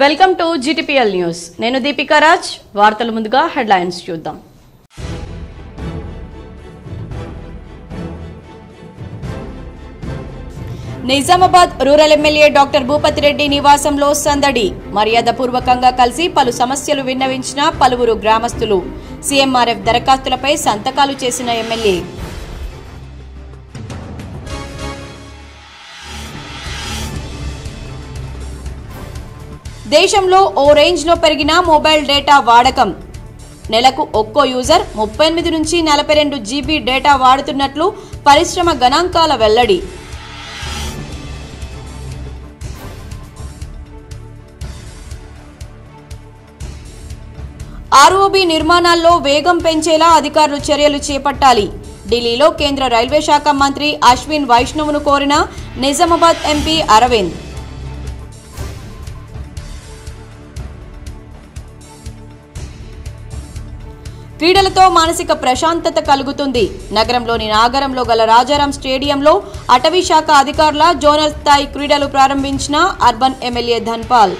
Welcome to GTPL news. నేను దీపికా రాజ్. వార్తల ముందుగా హెడ్లైన్స్ చూద్దాం. Nizamabad rural MLA doctor Bhupathi Reddy నివాసంలో సందడి. మర్యాదపూర్వకంగా కలిసి పలు సమస్యలు విన్నవించిన పలువురు గ్రామస్తులు. సీఎంఆర్ఎఫ్ దరఖాస్తులపై సంతకాలు చేసిన ఎమ్మెల్యే. దేశంలో ఓ రేంజ్లో పెరిగిన మొబైల్ డేటా వాడకం. నెలకు ఒక్కో యూజర్ 38 నుంచి 42 GB డేటా వాడుతున్నట్లు పరిశ్రమ గణాంకాల వెల్లడి. ఆర్ఓబీ నిర్మాణాల్లో వేగం పెంచేలా అధికారులు చర్యలు చేపట్టాలి. ఢిల్లీలో కేంద్ర రైల్వే శాఖ మంత్రి అశ్విన్ వైష్ణవ్ను కోరిన నిజామాబాద్ ఎంపీ అరవింద్. క్రీడలతో మానసిక ప్రశాంతత కలుగుతుంది. నగరంలోని నాగరంలో గల రాజారాం స్టేడియంలో అటవీ శాఖ అధికారుల జోనల్ స్థాయి క్రీడలు ప్రారంభించిన అర్బన్ ఎమ్మెల్యే ధన్పాల్.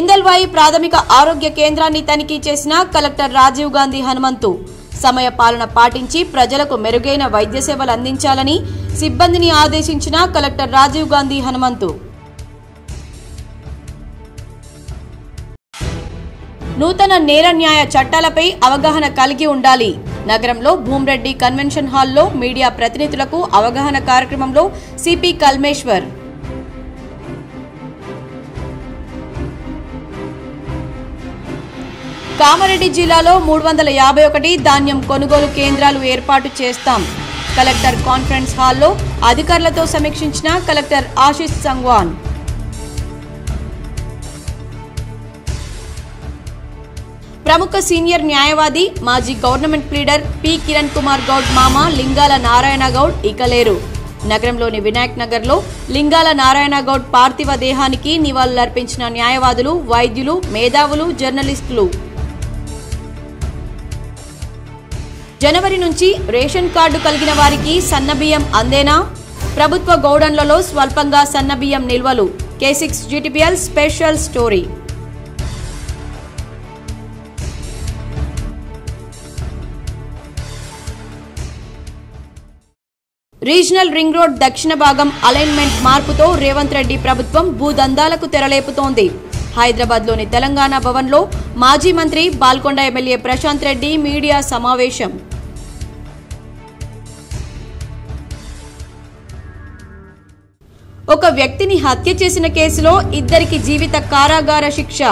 ఇందల్వాయి ప్రాథమిక ఆరోగ్య కేంద్రాన్ని తనిఖీ చేసిన కలెక్టర్ రాజీవ్ గాంధీ హనుమంతు. సమయ పాలన పాటించి ప్రజలకు మెరుగైన వైద్య సేవలు అందించాలని సిబ్బందిని ఆదేశించిన కలెక్టర్ రాజీవ్ గాంధీ హనుమంతు. నూతన నేర న్యాయ చట్టాలపై అవగాహన కలిగి ఉండాలి. నగరంలో భూమ్రెడ్డి కన్వెన్షన్ హాల్లో మీడియా ప్రతినిధులకు అవగాహన కార్యక్రమంలో సిపి కల్మేశ్వర్. కామారెడ్డి జిల్లాలో 351 ధాన్యం కొనుగోలు కేంద్రాలు ఏర్పాటు చేస్తాం. కలెక్టర్ కాన్ఫరెన్స్ హాల్లో అధికారులతో సమీక్షించిన కలెక్టర్ ఆశిష్ సంగ్వాన్. ప్రముఖ సీనియర్ న్యాయవాది మాజీ government leader P Kiran Kumar Goud మామ లింగాల నారాయణ గౌడ్ ఇక లేరు. నగరంలోని వినాయక్ నగర్లో లింగాల నారాయణ గౌడ్ పార్థివ దేహానికి నివాళులర్పించిన న్యాయవాదులు, వైద్యులు, మేధావులు, జర్నలిస్టులు. జనవరి నుంచి రేషన్ కార్డు కలిగిన వారికి సన్నబియ్యం అందేనా? ప్రభుత్వ గోడౌన్లలో స్వల్పంగా సన్నబియ్యం నిల్వలు. K6 GTPL special story. Regional ring road దక్షిణ భాగం అలైన్మెంట్ మార్పుతో రేవంత్ రెడ్డి ప్రభుత్వం భూదందాలకు తెరలేపుతోంది. హైదరాబాద్లోని తెలంగాణ భవన్లో మాజీ మంత్రి బాల్కొండ ఎమ్మెల్యే ప్రశాంత్ రెడ్డి మీడియా సమావేశం. ఒక వ్యక్తిని హత్య చేసిన కేసులో ఇద్దరికి జీవిత కారాగార శిక్ష.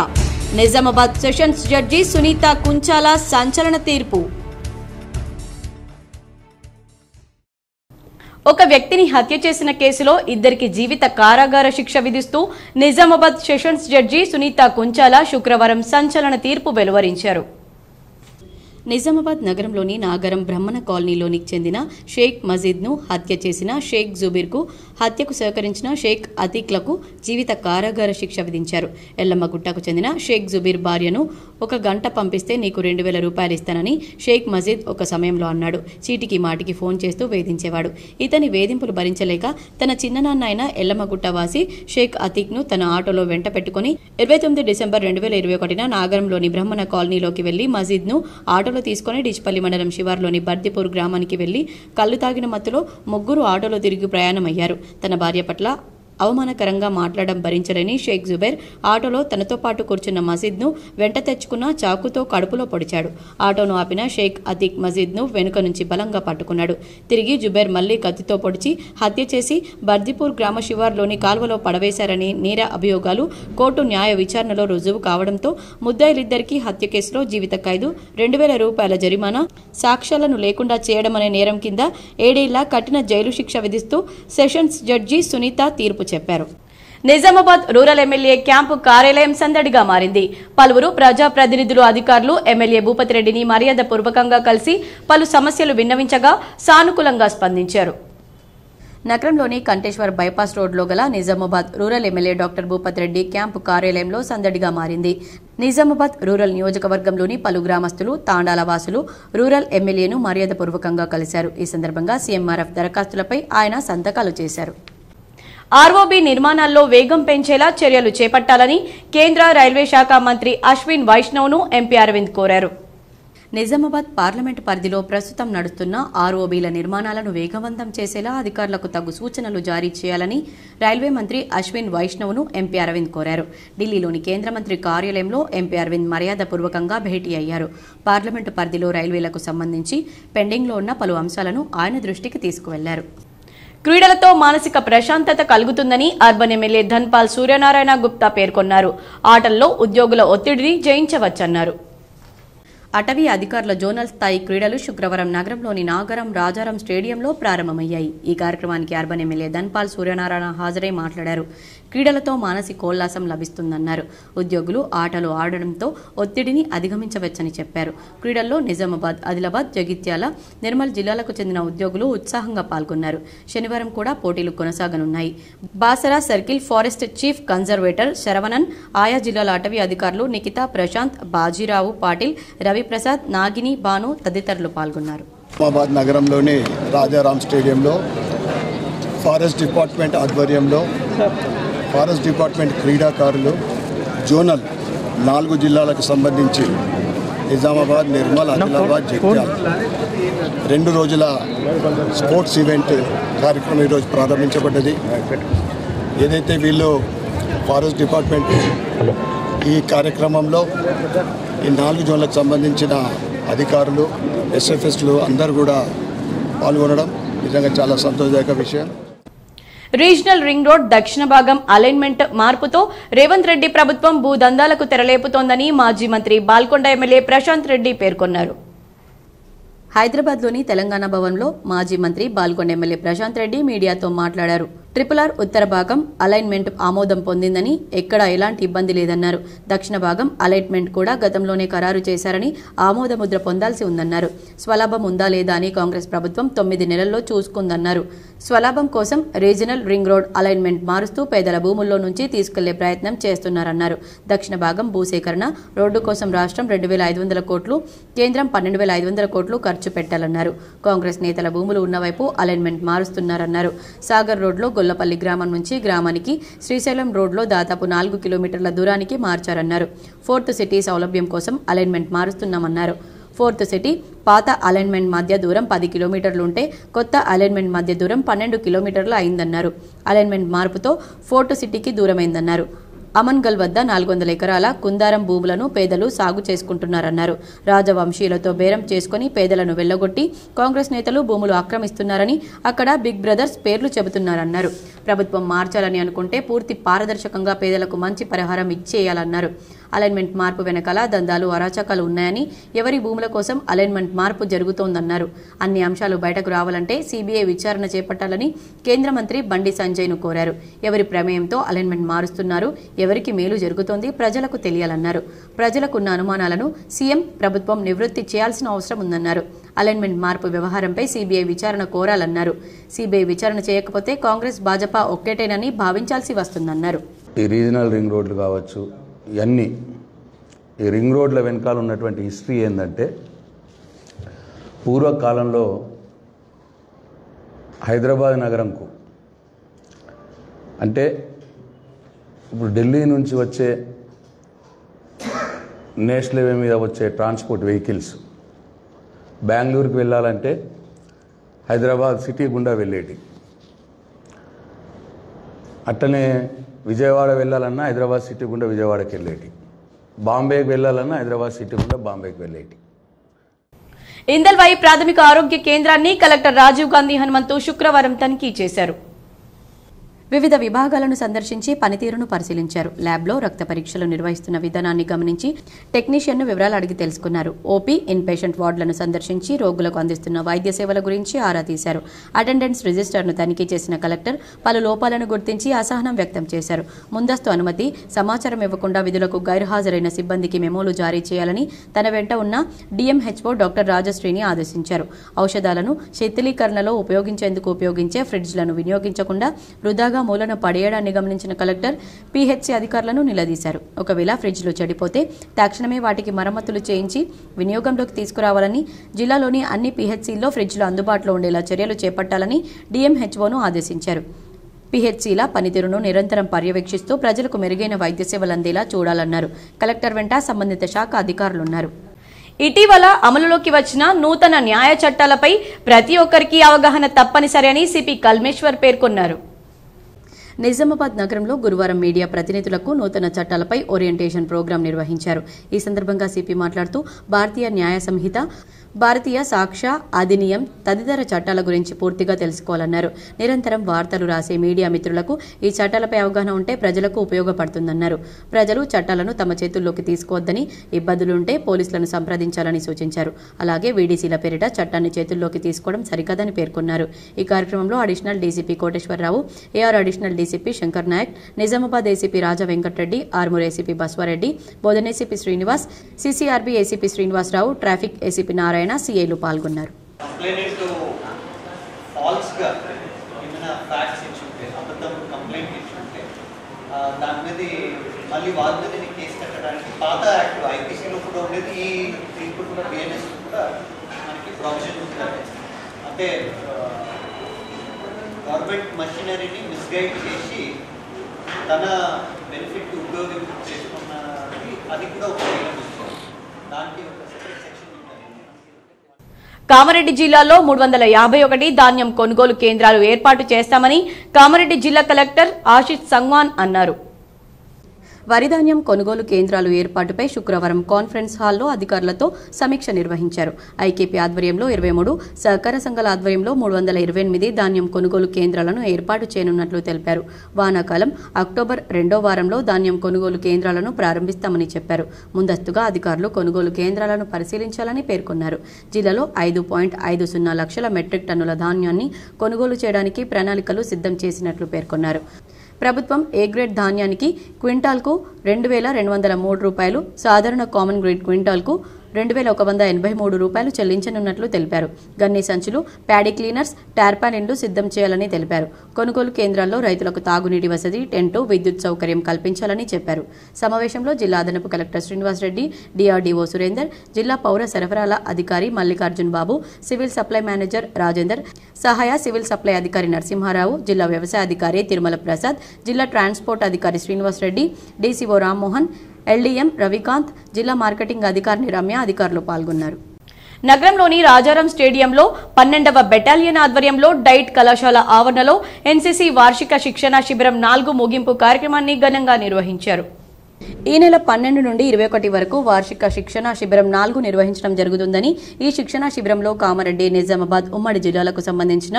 నిజామాబాద్ సెషన్స్ జడ్జి సునీత కుంచాల సంచలన తీర్పు. ఒక వ్యక్తిని హత్య చేసిన కేసులో ఇద్దరికి జీవిత కారాగార శిక్ష విధిస్తూ నిజామాబాద్ సెషన్స్ జడ్జి సునీత కుంచాల శుక్రవారం సంచలన తీర్పు వెలువరించారు. నిజామాబాద్ నగరంలోని నాగరం బ్రహ్మణ కాలనీలోనికి చెందిన షేక్ మజీద్ను హత్య చేసిన షేక్ జుబీర్కు హత్యకు సహకరించిన షేక్ అతీక్లకు జీవిత కారాగార శిక్ష విధించారు. ఎల్లమ్మగుట్టకు చెందిన షేక్ జుబీర్ భార్యను 1 గంట పంపిస్తే నీకు 2000 రూపాయలు ఇస్తానని షేక్ మజీద్ ఒక సమయంలో అన్నాడు. చీటికి మాటికి ఫోన్ చేస్తూ వేధించేవాడు. ఇతని వేధింపులు భరించలేక తన చిన్ననాన్న అయిన ఎల్లమ్మగుట్ట వాసి షేక్ అతీక్ను తన ఆటోలో వెంట పెట్టుకుని 29 డిసెంబర్ 2021 నాగరంలోని బ్రహ్మణ కాలనీలోకి వెళ్లి మజీద్ను ఆటోలో తీసుకుని డిచ్పల్లి మండలం శివార్లోని బర్దిపూర్ గ్రామానికి వెళ్లి కళ్లు తాగిన మత్తులో ముగ్గురు ఆటోలో తిరిగి ప్రయాణమయ్యారు. తన భార్య పట్ల అవమానకరంగా మాట్లాడడం భరించలేని షేక్ జుబైర్ ఆటోలో తనతో పాటు కూర్చున్న మజీద్ను వెంట తెచ్చుకున్న చాకుతో కడుపులో పొడిచాడు. ఆటోను ఆపిన షేక్ అతీక్ మజీద్ను వెనుక నుంచి బలంగా పట్టుకున్నాడు. తిరిగి జుబైర్ మళ్లీ కత్తితో పొడిచి హత్య చేసి బర్దిపూర్ గ్రామ శివార్లోని కాల్వలో పడవేశారని నేర అభియోగాలు కోర్టు న్యాయ విచారణలో రుజువు కావడంతో ముద్దాయిలిద్దరికీ హత్య కేసులో జీవిత ఖైదు, 2000 రూపాయల జరిమానా, సాక్ష్యాలను లేకుండా చేయడం అనే నేరం కింద 7 ఏళ్ల కఠిన జైలు శిక్ష విధిస్తూ సెషన్స్ జడ్జి సునీత తీర్పు చెప్పారు. నిజామాబాద్ రూరల్ ఎమ్మెల్యే క్యాంపు కార్యాలయం సందడిగా మారింది. పలువురు ప్రజాప్రతినిధులు, అధికారులు ఎమ్మెల్యే భూపతి రెడ్డిని మర్యాదపూర్వకంగా కలిసి పలు సమస్యలు విన్నవించగా సానుకూలంగా స్పందించారు. నగరంలోని కంటేశ్వర్ బైపాస్ రోడ్లో గల Nizamabad rural MLA doctor Bhupathi Reddy camp కార్యాలయంలో సందడిగా మారింది. నిజామాబాద్ రూరల్ నియోజకవర్గంలోని పలు గ్రామస్తులు తాండాల వాసులు రూరల్ ఎమ్మెల్యేను మర్యాదపూర్వకంగా కలిశారు. ఈ సందర్భంగా సీఎంఆర్ఎఫ్ దరఖాస్తులపై ఆయన సంతకాలు చేశారు. ఆర్ఓబీ నిర్మాణాల్లో వేగం పెంచేలా చర్యలు చేపట్టాలని కేంద్ర రైల్వే శాఖ మంత్రి అశ్విన్ వైష్ణవ్ను ఎంపీ అరవింద్ కోరారు. నిజామాబాద్ పార్లమెంటు పరిధిలో ప్రస్తుతం నడుస్తున్న ఆర్ఓబీల నిర్మాణాలను వేగవంతం చేసేలా అధికారులకు తగు సూచనలు జారీ చేయాలని రైల్వే మంత్రి అశ్విన్ వైష్ణవ్ను ఎంపీ అరవింద్ కోరారు. ఢిల్లీలోని కేంద్ర మంత్రి కార్యాలయంలో ఎంపీ అరవింద్ మర్యాదపూర్వకంగా భేటీ అయ్యారు. పార్లమెంటు పరిధిలో రైల్వేలకు సంబంధించి పెండింగ్లో ఉన్న పలు అంశాలను ఆయన దృష్టికి తీసుకువెళ్లారు. క్రీడలతో మానసిక ప్రశాంతత కలుగుతుందని అర్బన్ ఎమ్మెల్యే ధన్పాల్ సూర్యనారాయణ గుప్తా పేర్కొన్నారు. ఆటల్లో ఉద్యోగుల ఒత్తిడిని జయించవచ్చన్నారు. అటవీ అధికారుల జోనల్ స్థాయి క్రీడలు శుక్రవారం నగరంలోని నాగరం రాజారాం స్టేడియంలో ప్రారంభమయ్యాయి. ఈ కార్యక్రమానికి అర్బన్ ఎమ్మెల్యే ధన్పాల్ సూర్యనారాయణ హాజరై మాట్లాడారు. క్రీడలతో మానసికోల్లాసం లభిస్తుందన్నారు. ఉద్యోగులు ఆటలు ఆడడంతో ఒత్తిడిని అధిగమించవచ్చని చెప్పారు. క్రీడల్లో నిజామాబాద్, ఆదిలాబాద్, జగిత్యాల, నిర్మల్ జిల్లాలకు చెందిన ఉద్యోగులు ఉత్సాహంగా పాల్గొన్నారు. శనివారం కూడా పోటీలు కొనసాగనున్నాయి. Basara circle forest chief conservator Saravanan, ఆయా జిల్లాల అటవీ అధికారులు నిఖిత, ప్రశాంత్, బాజీరావు, పాటిల్, రవిప్రసాద్, నాగిని, భాను తదితరులు పాల్గొన్నారు. నిజామాబాద్ నగరంలోని రాజారాం స్టేడియంలో ఫారెస్ట్ డిపార్ట్మెంట్ ఆధ్వర్యంలో ఫారెస్ట్ డిపార్ట్మెంట్ క్రీడాకారులు జోనల్ 4 జిల్లాలకు సంబంధించి నిజామాబాద్, నిర్మల్, ఆదిలాబాద్, జగిత్యాల 2 రోజుల స్పోర్ట్స్ ఈవెంట్ కార్యక్రమం ఈరోజు ప్రారంభించబడ్డది. ఏదైతే వీళ్ళు ఫారెస్ట్ డిపార్ట్మెంట్ ఈ కార్యక్రమంలో ఈ 4 జోన్లకు సంబంధించిన అధికారులు, ఎస్ఎఫ్ఎస్లు అందరూ కూడా పాల్గొనడం నిజంగా చాలా సంతోషదాయక విషయం. రీజనల్ రింగ్ రోడ్ దక్షిణ భాగం అలైన్మెంట్ మార్పుతో రేవంత్ రెడ్డి ప్రభుత్వం భూదందాలకు తెరలేపుతోందని మాజీ మంత్రి బాల్కొండ ఎమ్మెల్యే ప్రశాంత్ రెడ్డి పేర్కొన్నారు. హైదరాబాద్లోని తెలంగాణ భవన్లో మాజీ మంత్రి బాల్కొండ ఎమ్మెల్యే ప్రశాంత్ రెడ్డి మీడియాతో మాట్లాడారు. RRR ఉత్తర భాగం అలైన్మెంట్ ఆమోదం పొందిందని, ఎక్కడా ఎలాంటి ఇబ్బంది లేదన్నారు. దక్షిణ భాగం అలైన్మెంట్ కూడా గతంలోనే ఖరారు చేశారని, ఆమోద ముద్ర పొందాల్సి ఉందన్నారు. స్వలాభం ఉందా లేదా అని కాంగ్రెస్ ప్రభుత్వం 9 నెలల్లో చూసుకుందన్నారు. స్వలాభం కోసం రీజనల్ రింగ్ రోడ్ అలైన్మెంట్ మారుస్తూ పేదల భూముల్లో నుంచి తీసుకెళ్లే ప్రయత్నం చేస్తున్నారన్నారు. దక్షిణ భాగం భూసేకరణ, రోడ్డు కోసం రాష్ట్రం 2,500 కోట్లు, కేంద్రం 12,500 కోట్లు ఖర్చు పెట్టాలన్నారు. కాంగ్రెస్ నేతల భూములు ఉన్నవైపు అలైన్మెంట్ మారుస్తున్నారన్నారు. సాగర్ రోడ్లో గొల్లపల్లి గ్రామం నుంచి గ్రామానికి, శ్రీశైలం రోడ్లో దాదాపు 4 కిలోమీటర్ల దూరానికి మార్చారన్నారు. ఫోర్త్ సిటీ సౌలభ్యం కోసం అలైన్మెంట్ మారుస్తున్నామన్నారు. ఫోర్త్ సిటీ పాత అలైన్మెంట్ మధ్య దూరం 10 కిలోమీటర్లు ఉంటే కొత్త అలైన్మెంట్ మధ్య దూరం 12 కిలోమీటర్లు అయిందన్నారు. అలైన్మెంట్ మార్పుతో ఫోర్త్ సిటీకి దూరమైందన్నారు. అమన్గల్ వద్ద 400 ఎకరాల కుందారం భూములను పేదలు సాగు చేసుకుంటున్నారన్నారు. రాజవంశీయులతో బేరం చేసుకుని పేదలను వెళ్లగొట్టి కాంగ్రెస్ నేతలు భూములు ఆక్రమిస్తున్నారని, అక్కడ బిగ్ బ్రదర్స్ పేర్లు చెబుతున్నారన్నారు. ప్రభుత్వం మార్చాలని అనుకుంటే పూర్తి పారదర్శకంగా పేదలకు మంచి పరిహారం ఇచ్చేయాలన్నారు. అలైన్మెంట్ మార్పు వెనకాల దందాలు, అరాచకాలు ఉన్నాయని, ఎవరి భూముల కోసం అలైన్మెంట్ మార్పు జరుగుతోందన్నారు. అన్ని అంశాలు బయటకు రావాలంటే సిబిఐ విచారణ చేపట్టాలని కేంద్ర మంత్రి బండి సంజయ్ను కోరారు. ఎవరి ప్రమేయంతో అలైన్మెంట్ మారుస్తున్నారు, ఎవరికి మేలు జరుగుతోంది ప్రజలకు తెలియాలన్నారు. ప్రజలకున్న అనుమానాలను సీఎం, ప్రభుత్వం నివృత్తి చేయాల్సిన అవసరం ఉందన్నారు. అలైన్మెంట్ మార్పు వ్యవహారంపై సిబిఐ విచారణ కోరాలన్నారు. సిబిఐ విచారణ చేయకపోతే కాంగ్రెస్, భాజపా ఒక్కటేనని భావించాల్సి వస్తుందన్నారు. ఈ రీజనల్ రింగ్ రోడ్లు కావచ్చు, ఇవన్నీ ఈ రింగ్ రోడ్ల వెనకాల ఉన్నటువంటి హిస్టరీ ఏంటంటే, పూర్వకాలంలో హైదరాబాద్ నగరంకు, అంటే ఇప్పుడు ఢిల్లీ నుంచి వచ్చే నేషనల్ హైవే మీద వచ్చే ట్రాన్స్పోర్ట్ వెహికల్స్ బెంగళూరుకి వెళ్ళాలంటే హైదరాబాద్ సిటీ గుండా వెళ్ళేటి, అట్టనే విజయవాడ వెళ్ళాలన్నా హైదరాబాద్ సిటీ గుండా విజయవాడకి వెళ్ళేటి, బాంబేకి వెళ్ళాలన్నా హైదరాబాద్ సిటీ గుండా బాంబేకి వెళ్ళేటి. ఇందల్వాయి ప్రాథమిక ఆరోగ్య కేంద్రాన్ని కలెక్టర్ రాజీవ్ గాంధీ హనుమంతు శుక్రవారం తనిఖీ చేశారు. వివిధ విభాగాలను సందర్శించి పనితీరును పరిశీలించారు. ల్యాబ్లో రక్త పరీక్షలు నిర్వహిస్తున్న విధానాన్ని గమనించి టెక్నీషియన్ను వివరాలు అడిగి తెలుసుకున్నారు. ఓపీ, ఇన్ పేషెంట్ వార్డులను సందర్శించి రోగులకు అందిస్తున్న వైద్య సేవల గురించి ఆరా తీశారు. అటెండెన్స్ రిజిస్టర్ను తనిఖీ చేసిన కలెక్టర్ పలు లోపాలను గుర్తించి అసహనం వ్యక్తం చేశారు. ముందస్తు అనుమతి, సమాచారం ఇవ్వకుండా విధులకు గైర్హాజరైన సిబ్బందికి మెమోలు జారీ చేయాలని తన వెంట ఉన్న డిఎంహెచ్ఓ డాక్టర్ రాజశ్రీని ఆదేశించారు. ఔషధాలను శీతలీకరణలో ఉపయోగించేందుకు ఉపయోగించే ఫ్రిడ్జ్లను వినియోగించకుండా వృధాగా మూలన పడేయడాన్ని గమనించిన కలెక్టర్ పీహెచ్సీ అధికారులను నిలదీశారు. ఒకవేళ ఫ్రిడ్జ్లు చెడిపోతే తక్షణమే వాటికి మరమ్మతులు చేయించి వినియోగంలోకి తీసుకురావాలని, జిల్లాలోని అన్ని పీహెచ్సీల్లో ఫ్రిడ్జ్లు అందుబాటులో ఉండేలా చర్యలు చేపట్టాలని డీఎంహెచ్ఓను ఆదేశించారు. పీహెచ్సీల పనితీరును నిరంతరం పర్యవేక్షిస్తూ ప్రజలకు మెరుగైన వైద్య సేవలు అందేలా చూడాలన్నారు. కలెక్టర్ వెంట సంబంధిత శాఖ అధికారులున్నారు. ఇటీవల అమలులోకి వచ్చిన నూతన న్యాయ చట్టాలపై ప్రతి ఒక్కరికి అవగాహన తప్పనిసరి అని సిపి కల్మేశ్వర్ పేర్కొన్నారు. నిజామాబాద్ నగరంలో గురువారం మీడియా ప్రతినిధులకు నూతన చట్టాలపై ఓరియంటేషన్ ప్రోగ్రాం నిర్వహించారు. ఈ సందర్భంగా సిపి మాట్లాడుతూ భారతీయ న్యాయ సంహిత, భారతీయ సాక్ష్య అధినియం తదితర చట్టాల గురించి పూర్తిగా తెలుసుకోవాలన్నారు. నిరంతరం వార్తలు రాసే మీడియా మిత్రులకు ఈ చట్టాలపై అవగాహన ఉంటే ప్రజలకు ఉపయోగపడుతుందన్నారు. ప్రజలు చట్టాలను తమ చేతుల్లోకి తీసుకోవద్దని, ఇబ్బందులుంటే పోలీసులను సంప్రదించాలని సూచించారు. అలాగే వీడీసీల పేరిట చట్టాన్ని చేతుల్లోకి తీసుకోవడం సరికాదని పేర్కొన్నారు. ఈ కార్యక్రమంలో additional DCP Koteswararao, AR additional DCP Shankar Naik, Nizamabad ACP Raja Venkatareddy, Armoor ACP Baswareddy, Bodhan ACP Srinivas, CCRB ACP Srinivasarao, traffic ACP Narayana, సీఏలు పాల్గొన్నారు. గవర్నమెంట్ మషినరీని మిస్గైడ్ చేసి తన బెనిఫిట్ ఉపయోగం చేసుకున్నది, అది కూడా ఒక దానికి ఒక సెపరేట్ సెక్షన్ ఉంటుంది. కామారెడ్డి జిల్లాలో 351 ధాన్యం కొనుగోలు కేంద్రాలు ఏర్పాటు చేస్తామని కామారెడ్డి జిల్లా కలెక్టర్ ఆశిష్ సంగ్వాన్ అన్నారు. వరి ధాన్యం కొనుగోలు కేంద్రాలు ఏర్పాటుపై శుక్రవారం కాన్ఫరెన్స్ హాల్లో అధికారులతో సమీక్ష నిర్వహించారు. ఐకేపీ ఆధ్వర్యంలో 23, సహకార సంఘాల ఆధ్వర్యంలో 328 ధాన్యం కొనుగోలు కేంద్రాలను ఏర్పాటు చేయనున్నట్లు తెలిపారు. వానాకాలం అక్టోబర్ 2వ వారంలో ధాన్యం కొనుగోలు కేంద్రాలను ప్రారంభిస్తామని చెప్పారు. ముందస్తుగా అధికారులు కొనుగోలు కేంద్రాలను పరిశీలించాలని పేర్కొన్నారు. జిల్లాలో 5.50 లక్షల మెట్రిక్ టన్నుల ధాన్యాన్ని కొనుగోలు చేయడానికి ప్రణాళికలు సిద్ధం చేసినట్లు పేర్కొన్నారు. ప్రభుత్వం ఏ గ్రేడ్ ధాన్యానికి క్వింటాల్కు 2,203 రూపాయలు, సాధారణ కామన్ గ్రేడ్ క్వింటాల్కు 2,183 రూపాయలు చెల్లించనున్నట్లు తెలిపారు. గన్ని సంచులు, ప్యాడీ క్లీనర్స్, టార్పాలిన్లు సిద్ధం చేయాలని తెలిపారు. కొనుగోలు కేంద్రాల్లో రైతులకు తాగునీటి వసతి, టెంటు, విద్యుత్ సౌకర్యం కల్పించాలని చెప్పారు. సమావేశంలో జిల్లా అదనపు కలెక్టర్ శ్రీనివాస్ రెడ్డి, డిఆర్డీఓ సురేందర్, జిల్లా పౌర సరఫరాల అధికారి మల్లికార్జున్ బాబు, సివిల్ సప్లై మేనేజర్ రాజేందర్, సహాయ సివిల్ సప్లై అధికారి నరసింహారావు, జిల్లా వ్యవసాయ అధికారి తిరుమల ప్రసాద్, జిల్లా ట్రాన్స్పోర్ట్ అధికారి శ్రీనివాస్ రెడ్డి, డీసీఓ రామ్మోహన్, ఎల్డీఎం రవికాంత్, జిల్లా మార్కెటింగ్ అధికారిని రమ్య అధికారులు పాల్గొన్నారు. నగరంలోని రాజారాం స్టేడియంలో 12వ బెటాలియన్ ఆధ్వర్యంలో డైట్ కళాశాల ఆవరణలో ఎన్సీసీ వార్షిక శిక్షణ శిబిరం 4 ముగింపు కార్యక్రమాన్ని ఘనంగా నిర్వహించారు. ఈ నెల 12 నుండి 21 వరకు వార్షిక శిక్షణ శిబిరం 4 నిర్వహించడం జరుగుతుందని, ఈ శిక్షణ శిబిరంలో కామారెడ్డి, నిజామాబాద్ ఉమ్మడి జిల్లాలకు సంబంధించిన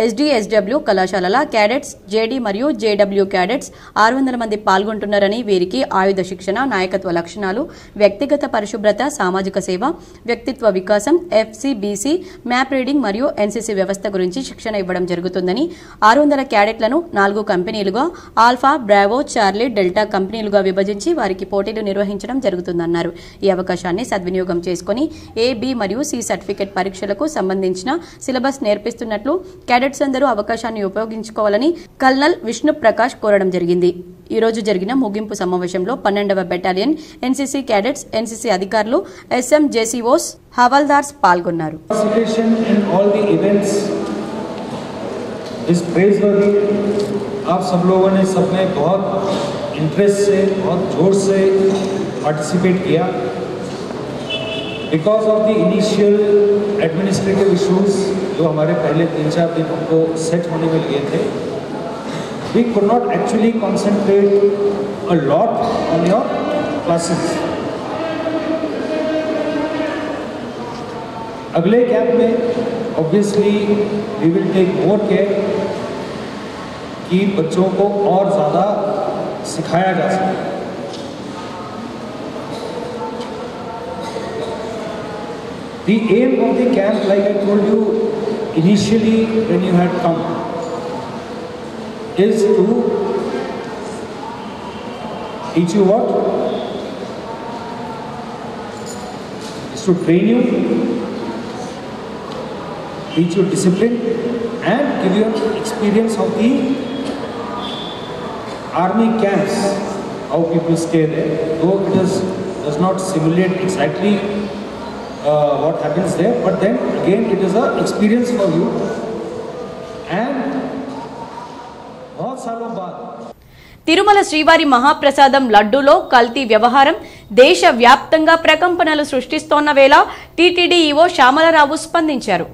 ఎస్డీఎస్డబ్ల్యూ కళాశాలల క్యాడెట్స్, జేడీ మరియు జేడబ్ల్యూ క్యాడెట్స్ 600 మంది పాల్గొంటున్నారని, వీరికి ఆయుధ శిక్షణ, నాయకత్వ లక్షణాలు, వ్యక్తిగత పరిశుభ్రత, సామాజిక సేవ, వ్యక్తిత్వ వికాసం, ఎఫ్సీబీసీ, మ్యాప్ రీడింగ్ మరియు ఎన్సీసీ వ్యవస్థ గురించి శిక్షణ ఇవ్వడం జరుగుతుందని, 600 క్యాడెట్లను 4 కంపెనీలుగా ఆల్ఫా, బ్రావో, చార్లీ, డెల్టా కంపెనీలుగా విభజించి వారికి పోటీలు నిర్వహించడం జరుగుతుందన్నారు. ఈ అవకాశాన్ని సద్వినియోగం చేసుకుని ఏ, బి మరియు సి సర్టిఫికెట్ పరీక్షలకు సంబంధించిన సిలబస్ నేర్పిస్తున్నట్లు క్యాడెట్స్ అందరూ అవకాశాన్ని ఉపయోగించుకోవాలని కల్నల్ విష్ణు ప్రకాష్ కోరడం జరిగింది. ఈ రోజు జరిగిన ముగింపు సమావేశంలో 12వ బెటాలియన్ ఎన్సీసీ క్యాడెట్స్, ఎన్సీసీ అధికారులు, ఎస్ఎం జేసీఓస్, హవాల్దార్స్ పాల్గొన్నారు. आप सब लोगों ने सबने बहुत इंटरेस्ट से, बहुत जोर से पार्टिसिपेट किया. Because of the initial administrative issues जो हमारे पहले 3-4 दिन हमको सेट होने में लिए थे, we could not actually concentrate a lot on your classes. अगले कैंप में obviously we will take more care कि बच्चों को और ज़्यादा सिखाया जा सके. The aim of the camp, like I told you initially when you had come, is to teach you what? Is to train you, teach you discipline and give you an experience of the army camps, how people stay there, though it does not simulate exactly what happens there, but then again it is an experience for you. And बहुत सालों बाद తిరుమల శ్రీవారి మహాప్రసాదం లడ్డూలో కల్తీ వ్యవహారం దేశవ్యాప్తంగా ప్రకంపనలు సృష్టిస్తోన్న వేళ టీటీడీ ఈవో శ్యామలరావు స్పందించారు.